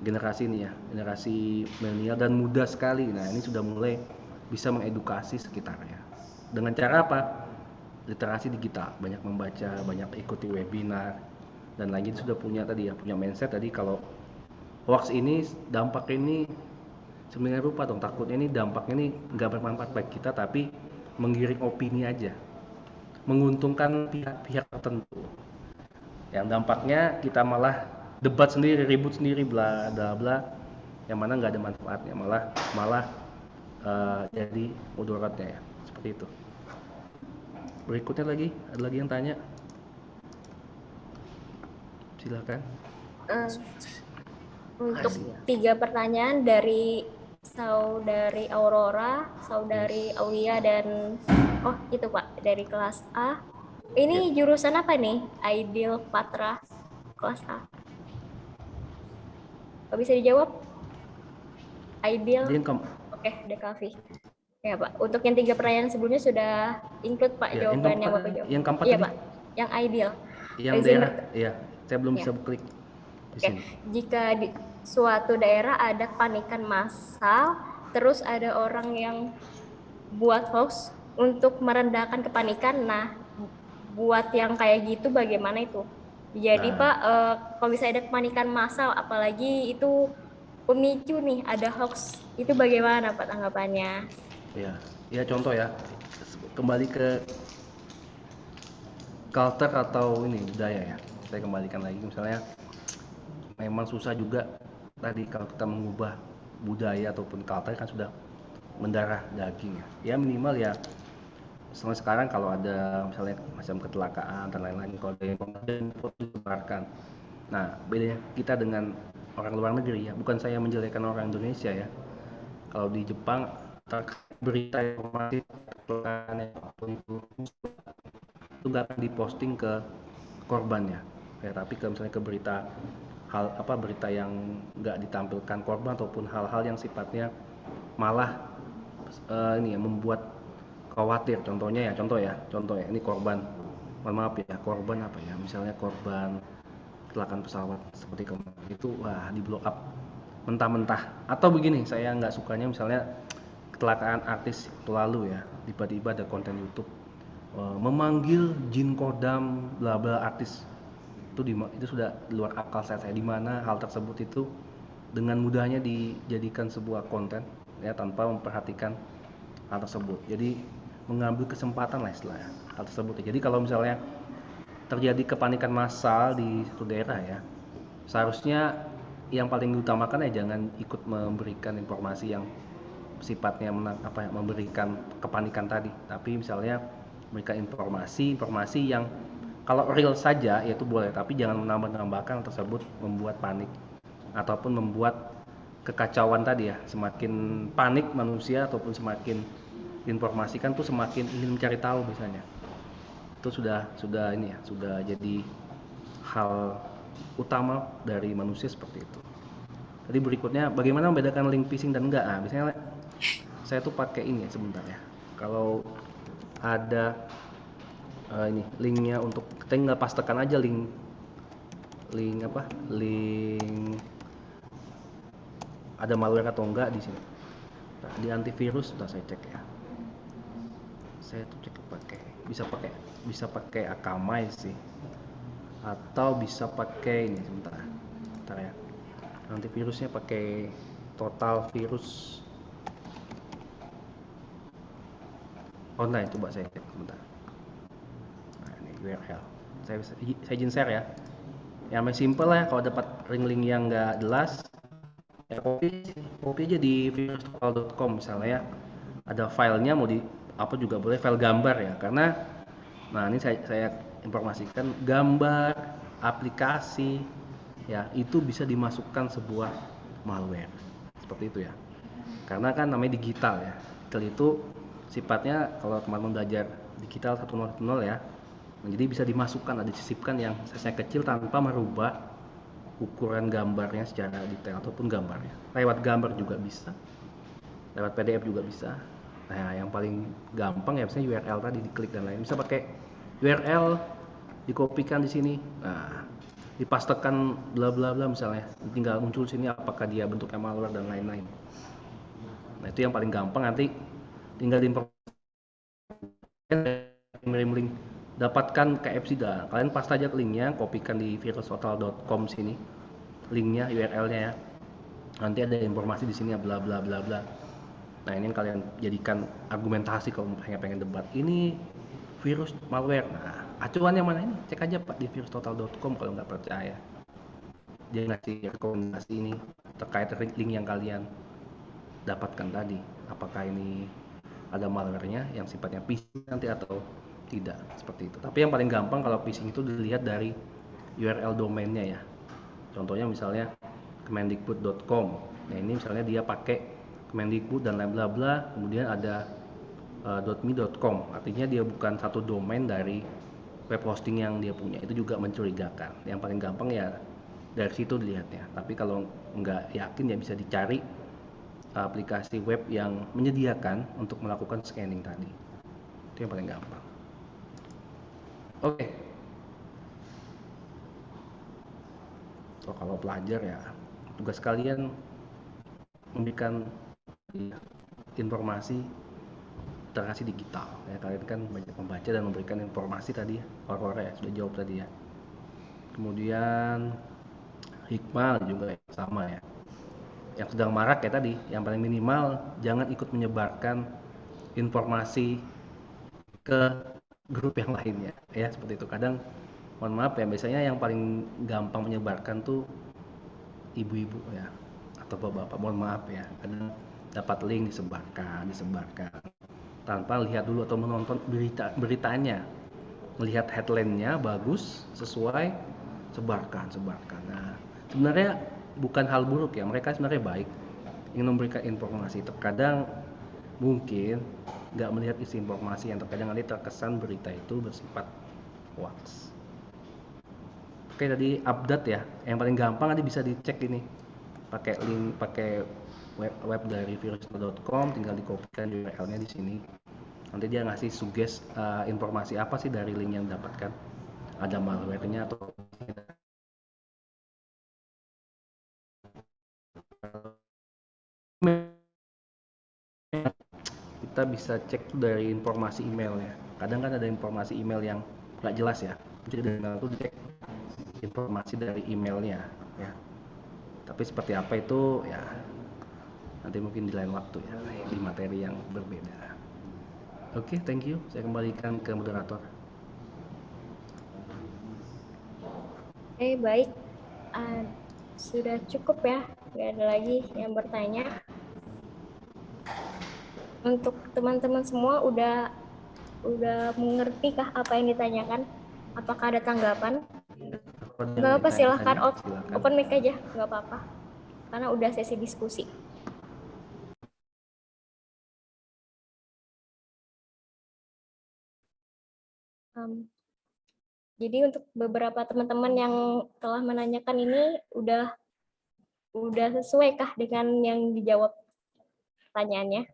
generasi ini ya, generasi milenial dan muda sekali. Nah, ini sudah mulai bisa mengedukasi sekitarnya. Dengan cara apa? Literasi digital, banyak membaca, banyak ikuti webinar, dan lagi sudah punya mindset tadi kalau hoax ini dampak ini sebenarnya rupa dong, takutnya ini dampaknya ini nggak bermanfaat bagi kita tapi menggiring opini aja, menguntungkan pihak-pihak tertentu, yang dampaknya kita malah debat sendiri, ribut sendiri, bla bla bla, yang mana nggak ada manfaatnya, malah jadi mudaratnya ya, seperti itu. Berikutnya ada lagi yang tanya, silakan. Untuk 3 pertanyaan dari Saudari Aurora, Saudari Aulia, dan itu Pak dari kelas A. Ini jurusan apa nih? Aidil Patra kelas A. Kok bisa dijawab? Aidil. Oke, Dekavi. Ya Pak, untuk yang 3 pertanyaan sebelumnya sudah include Pak Ya, jawabannya Bapak jawab. Yang keempat iya tadi? Pak, yang Aidil. Yang daerah, ya, saya belum bisa klik di sini. Jika di suatu daerah ada kepanikan massal, terus ada orang yang buat hoax untuk merendahkan kepanikan, nah buat yang kayak gitu bagaimana itu? Jadi Pak, kalau bisa ada kepanikan massal, apalagi itu pemicu nih, ada hoax, itu bagaimana Pak tanggapannya? Ya contoh ya, kembali ke culture atau budaya ya. Saya kembalikan lagi, misalnya memang susah juga tadi kalau kita mengubah budaya ataupun culture kan sudah mendarah daging ya. Ya minimal ya, sekarang kalau ada misalnya macam kecelakaan dan lain-lain, kalau ada yang disebarkan. Nah, bedanya kita dengan orang luar negeri ya, bukan saya menjelekkan orang Indonesia ya. Kalau di Jepang berita informasi kecelakaan apapun itu nggak akan diposting ke korbannya ya, tapi misalnya ke berita berita yang nggak ditampilkan korban ataupun hal-hal yang sifatnya malah membuat khawatir. Contoh ya ini korban, mohon maaf ya, korban misalnya korban kecelakaan pesawat seperti kemarin itu, di blow up mentah-mentah. Atau begini, saya nggak sukanya misalnya kecelakaan artis waktu lalu ya, tiba-tiba ada konten YouTube memanggil jin kodam bla bla artis. Itu sudah luar akal saya. Di mana hal tersebut itu dengan mudahnya dijadikan sebuah konten ya, tanpa memperhatikan hal tersebut. Jadi mengambil kesempatan lah istilahnya hal tersebut. Jadi kalau misalnya terjadi kepanikan massal di suatu daerah ya, seharusnya yang paling diutamakan ya jangan ikut memberikan informasi yang sifatnya memberikan kepanikan tadi, tapi misalnya memberikan informasi yang kalau real saja ya itu boleh, tapi jangan menambah-nambahkan tersebut membuat panik ataupun membuat kekacauan tadi ya. Semakin panik manusia ataupun semakin informasikan tuh semakin ingin mencari tahu misalnya. Itu sudah ini ya, sudah jadi hal utama dari manusia seperti itu. Jadi berikutnya bagaimana membedakan link phishing dan enggak? Nah, biasanya saya tuh pakai ini ya, sebentar ya. Kalau ada ini linknya untuk kita tinggal pastekan aja link ada malware atau enggak di sini. Nah, di antivirus sudah saya cek ya. Saya tuh cek bisa pakai Akamai sih. Atau bisa pakai ini sebentar ya. Antivirusnya pakai Total Virus online, coba saya cek sebentar. Nah, ini URL. Saya izin share ya. Yang paling simple lah, kalau dapat link-link yang nggak jelas, ya copy aja di virustotal.com misalnya ya. Ada filenya mau di apa juga boleh, file gambar ya. Karena nah ini saya informasikan gambar aplikasi ya itu bisa dimasukkan sebuah malware seperti itu ya, karena kan namanya digital ya. Digital itu sifatnya kalau teman-teman belajar digital 1.0 ya, jadi bisa dimasukkan, disisipkan yang size kecil tanpa merubah ukuran gambarnya secara detail ataupun gambarnya. Lewat gambar juga bisa, lewat PDF juga bisa. Nah yang paling gampang ya misalnya URL tadi diklik dan lain, bisa pakai URL dikopikan di sini, nah dipastekan bla bla bla misalnya, tinggal muncul sini apakah dia bentuknya malware dan lain-lain. Nah itu yang paling gampang, nanti tinggal dikirim link, dapatkan KFC dah, kalian paste aja linknya, kopikan di virustotal.com sini linknya, URL-nya ya, nanti ada informasi di sini ya bla bla bla bla. Nah ini yang kalian jadikan argumentasi kalau pengen debat, ini virus malware. Nah acuannya mana ini? Cek aja Pak di virustotal.com kalau nggak percaya. Dia ngasih rekomendasi ini terkait link yang kalian dapatkan tadi. Apakah ini ada malware-nya yang sifatnya phishing nanti atau tidak, seperti itu. Tapi yang paling gampang kalau phishing itu dilihat dari URL domainnya ya. Contohnya misalnya kemendikbud.com. Nah ini misalnya dia pakai Kemendikbud dan bla bla, kemudian ada .me.com, artinya dia bukan satu domain dari web hosting yang dia punya, itu juga mencurigakan. Yang paling gampang ya dari situ dilihatnya. Tapi kalau nggak yakin ya bisa dicari aplikasi web yang menyediakan untuk melakukan scanning tadi. Itu yang paling gampang. Oke. So, kalau pelajar ya tugas kalian memberikan informasi literasi digital ya. Kalian kan banyak membaca dan memberikan informasi tadi ya, ya sudah jawab tadi ya. Kemudian hikmah juga sama ya, yang sedang marak ya tadi, yang paling minimal jangan ikut menyebarkan informasi ke grup yang lainnya ya, seperti itu. Kadang mohon maaf ya, biasanya yang paling gampang menyebarkan tuh ibu-ibu ya atau bapak-bapak, mohon maaf ya, kadang dapat link disebarkan tanpa lihat dulu atau menonton beritanya, melihat headline-nya bagus sesuai, sebarkan. Nah sebenarnya bukan hal buruk ya, mereka sebenarnya baik, ingin memberikan informasi. Terkadang mungkin nggak melihat isi informasi yang terkadang nanti terkesan berita itu bersifat hoax. Oke, tadi update ya, yang paling gampang nanti bisa dicek ini pakai link, pakai web dari virustotal.com, tinggal dikopikan URL-nya di sini. Nanti dia ngasih informasi apa sih dari link yang didapatkan, ada malware-nya atau kita bisa cek dari informasi email ya. Kadang kan ada informasi email yang nggak jelas ya, jadi dari email itu dicek informasi dari emailnya ya. Tapi seperti apa itu ya nanti mungkin di lain waktu ya, di materi yang berbeda. Oke, thank you. Saya kembalikan ke moderator. Oke, baik. Sudah cukup ya, nggak ada lagi yang bertanya. Untuk teman-teman semua udah mengerti kah apa yang ditanyakan? Apakah ada tanggapan? Nggak apa, silahkan open mic aja, nggak apa-apa. Karena udah sesi diskusi. Jadi untuk beberapa teman-teman yang telah menanyakan ini udah sesuai kah dengan yang dijawab pertanyaannya?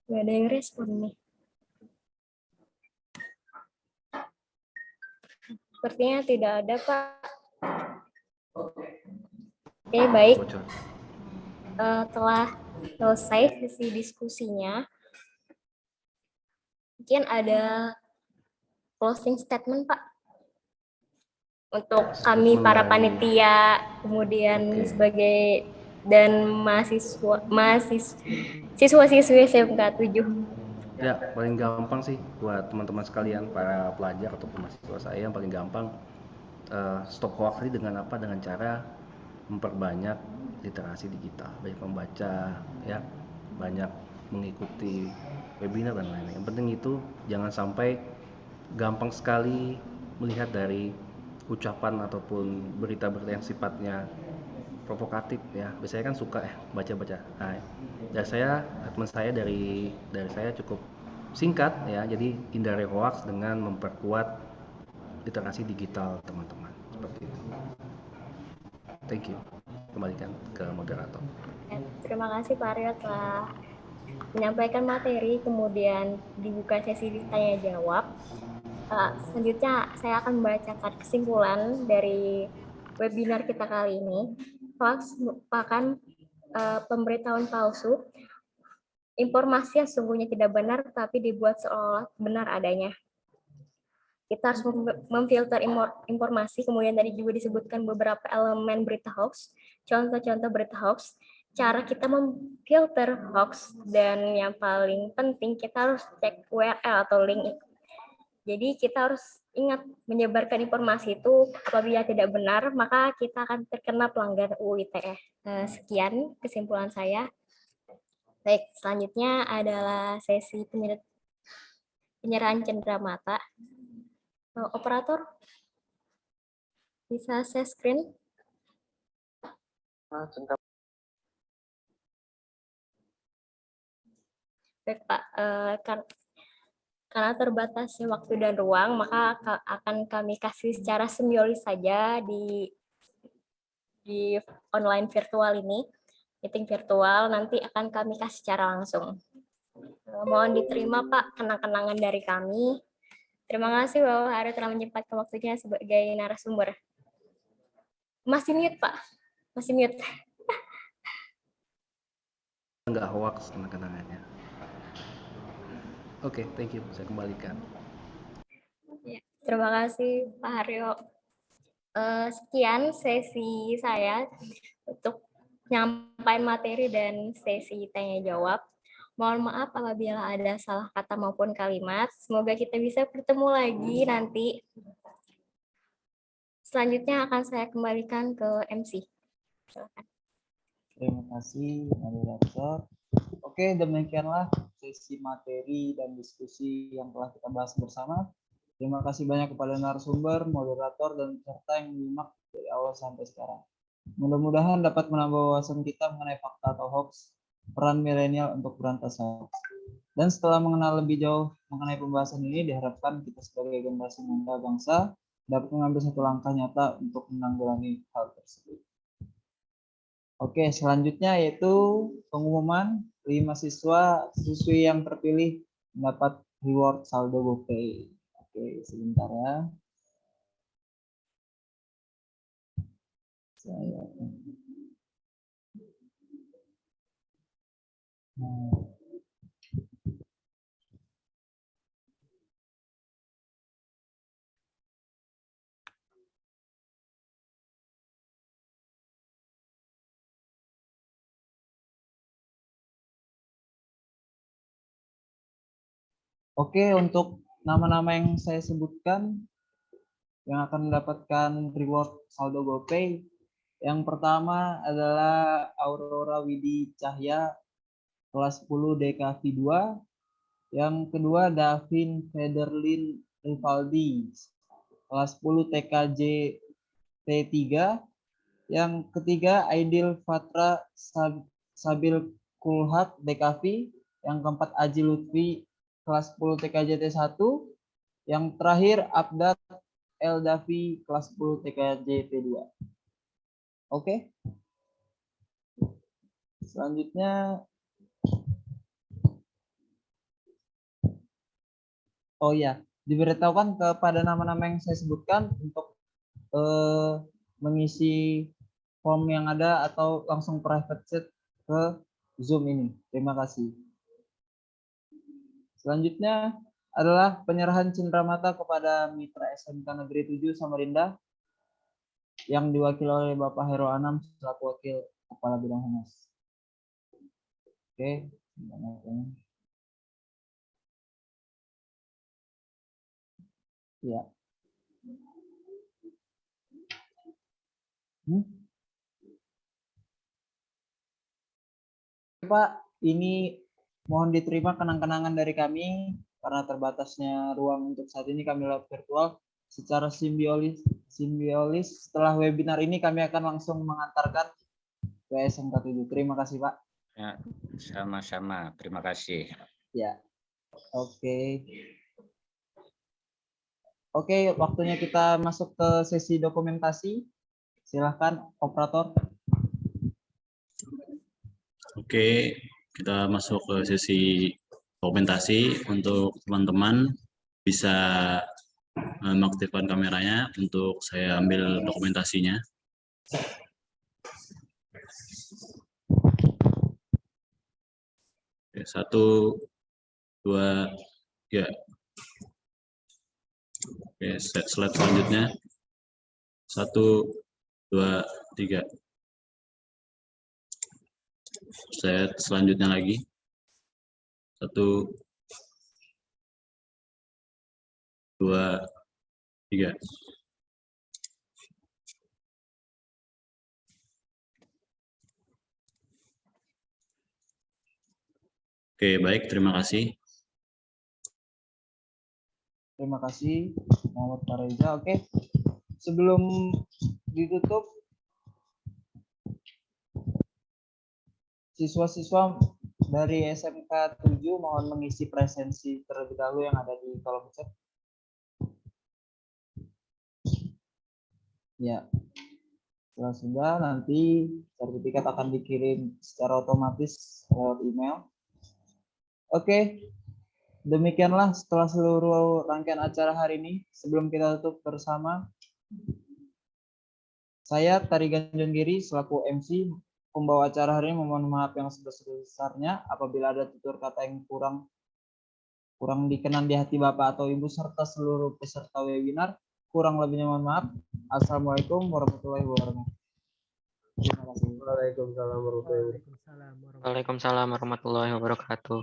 Nggak ada yang respon nih. Sepertinya tidak ada, Pak. Oke, baik. Telah selesai sesi diskusinya. Mungkin ada closing statement, Pak. Untuk kami para panitia, kemudian sebagai dan siswa-siswi SMK 7. Ya, paling gampang sih buat teman-teman sekalian, para pelajar ataupun mahasiswa saya, yang paling gampang stop hoax ini dengan apa? Dengan cara memperbanyak literasi digital, banyak membaca, ya, banyak mengikuti webinar dan lain-lain. Yang penting itu jangan sampai gampang sekali melihat dari ucapan ataupun berita-berita yang sifatnya provokatif, ya. Biasanya kan suka baca-baca. Nah, teman saya dari saya cukup singkat, ya. Jadi hindari hoax dengan memperkuat literasi digital, teman-teman. Seperti itu. Thank you. Kembalikan ke moderator. Terima kasih Pak Aryo telah menyampaikan materi, kemudian dibuka sesi tanya jawab. Selanjutnya saya akan membacakan kesimpulan dari webinar kita kali ini. Hoax merupakan pemberitahuan palsu, informasi yang sesungguhnya tidak benar tapi dibuat seolah benar adanya. Kita harus memfilter informasi, kemudian tadi juga disebutkan beberapa elemen berita hoax, contoh-contoh berita hoax, cara kita memfilter hoax, dan yang paling penting kita harus cek URL atau link. Jadi kita harus ingat, menyebarkan informasi itu apabila tidak benar, maka kita akan terkena pelanggaran UU ITE. Sekian kesimpulan saya. Baik, selanjutnya adalah sesi penyerahan cenderamata. Operator, bisa share screen? Baik, Pak. Karena terbatasnya waktu dan ruang, maka akan kami kasih secara simbiolis saja di online virtual ini, meeting virtual, nanti akan kami kasih secara langsung. Mohon diterima Pak kenang-kenangan dari kami. Terima kasih Bapak Hari telah menyempatkan waktunya sebagai narasumber. Masih mute Pak, masih mute. Enggak hoax kenang-kenangannya. Oke, thank you. Saya kembalikan. Ya, terima kasih Pak Haryo. Sekian sesi saya untuk nyampaikan materi dan sesi tanya jawab. Mohon maaf apabila ada salah kata maupun kalimat. Semoga kita bisa bertemu lagi nanti. Selanjutnya akan saya kembalikan ke MC. Silakan. Terima kasih, moderator. Oke, demikianlah sesi materi dan diskusi yang telah kita bahas bersama. Terima kasih banyak kepada narasumber, moderator, dan peserta yang menyimak dari awal sampai sekarang. Mudah-mudahan dapat menambah wawasan kita mengenai fakta atau hoax, peran milenial untuk berantas hoax. Dan setelah mengenal lebih jauh mengenai pembahasan ini, diharapkan kita sebagai generasi muda bangsa dapat mengambil satu langkah nyata untuk menanggulangi hal tersebut. Oke, selanjutnya yaitu pengumuman 5 siswi yang terpilih mendapat reward saldo GoPay. Oke, sebentar ya. Oke, untuk nama-nama yang saya sebutkan yang akan mendapatkan reward saldo GoPay, yang pertama adalah Aurora Widi Cahya kelas 10 DKV 2. Yang kedua Davin Federlin Rivaldi, kelas 10 TKJ T3. Yang ketiga Aidil Fatra Sabil Kulhat DKV. Yang keempat Aji Lutfi kelas 10 TKJ T1. Yang terakhir Abdat Eldavi kelas 10 TKJ T2. Oke. Selanjutnya oh ya, diberitahukan kepada nama-nama yang saya sebutkan untuk mengisi form yang ada atau langsung private chat ke Zoom ini. Terima kasih. Selanjutnya adalah penyerahan cenderamata kepada Mitra SMK Negeri 7 Samarinda yang diwakili oleh Bapak Hero Anam selaku Wakil Kepala Bidang Humas. Oke. Ya. Pak, ini mohon diterima kenang-kenangan dari kami karena terbatasnya ruang untuk saat ini kami lewat virtual secara simbiolis. Setelah webinar ini kami akan langsung mengantarkan ke SMK 7. Terima kasih, Pak. Ya, sama-sama. Terima kasih. Ya. Oke. Oke, waktunya kita masuk ke sesi dokumentasi. Silahkan, operator. Oke, kita masuk ke sesi dokumentasi. Untuk teman-teman bisa mengaktifkan kameranya untuk saya ambil dokumentasinya. Oke, 1, 2, 3. Oke, slide selanjutnya. 1, 2, 3. Slide selanjutnya lagi. 1, 2, 3. Oke, baik. Terima kasih. Terima kasih, Muhammad Fareza. Oke, sebelum ditutup, siswa-siswa dari SMK 7 mohon mengisi presensi terlebih dahulu yang ada di kolom chat. Ya, setelah sudah nanti sertifikat akan dikirim secara otomatis lewat email. Oke, demikianlah setelah seluruh rangkaian acara hari ini. Sebelum kita tutup bersama, saya Tari Ganjonggiri selaku MC pembawa acara hari ini memohon maaf yang sebesar-besarnya apabila ada tutur kata yang kurang dikenan di hati Bapak atau Ibu serta seluruh peserta webinar. Kurang lebihnya mohon maaf. Assalamualaikum warahmatullahi wabarakatuh. Terima kasih. Waalaikumsalam warahmatullahi wabarakatuh.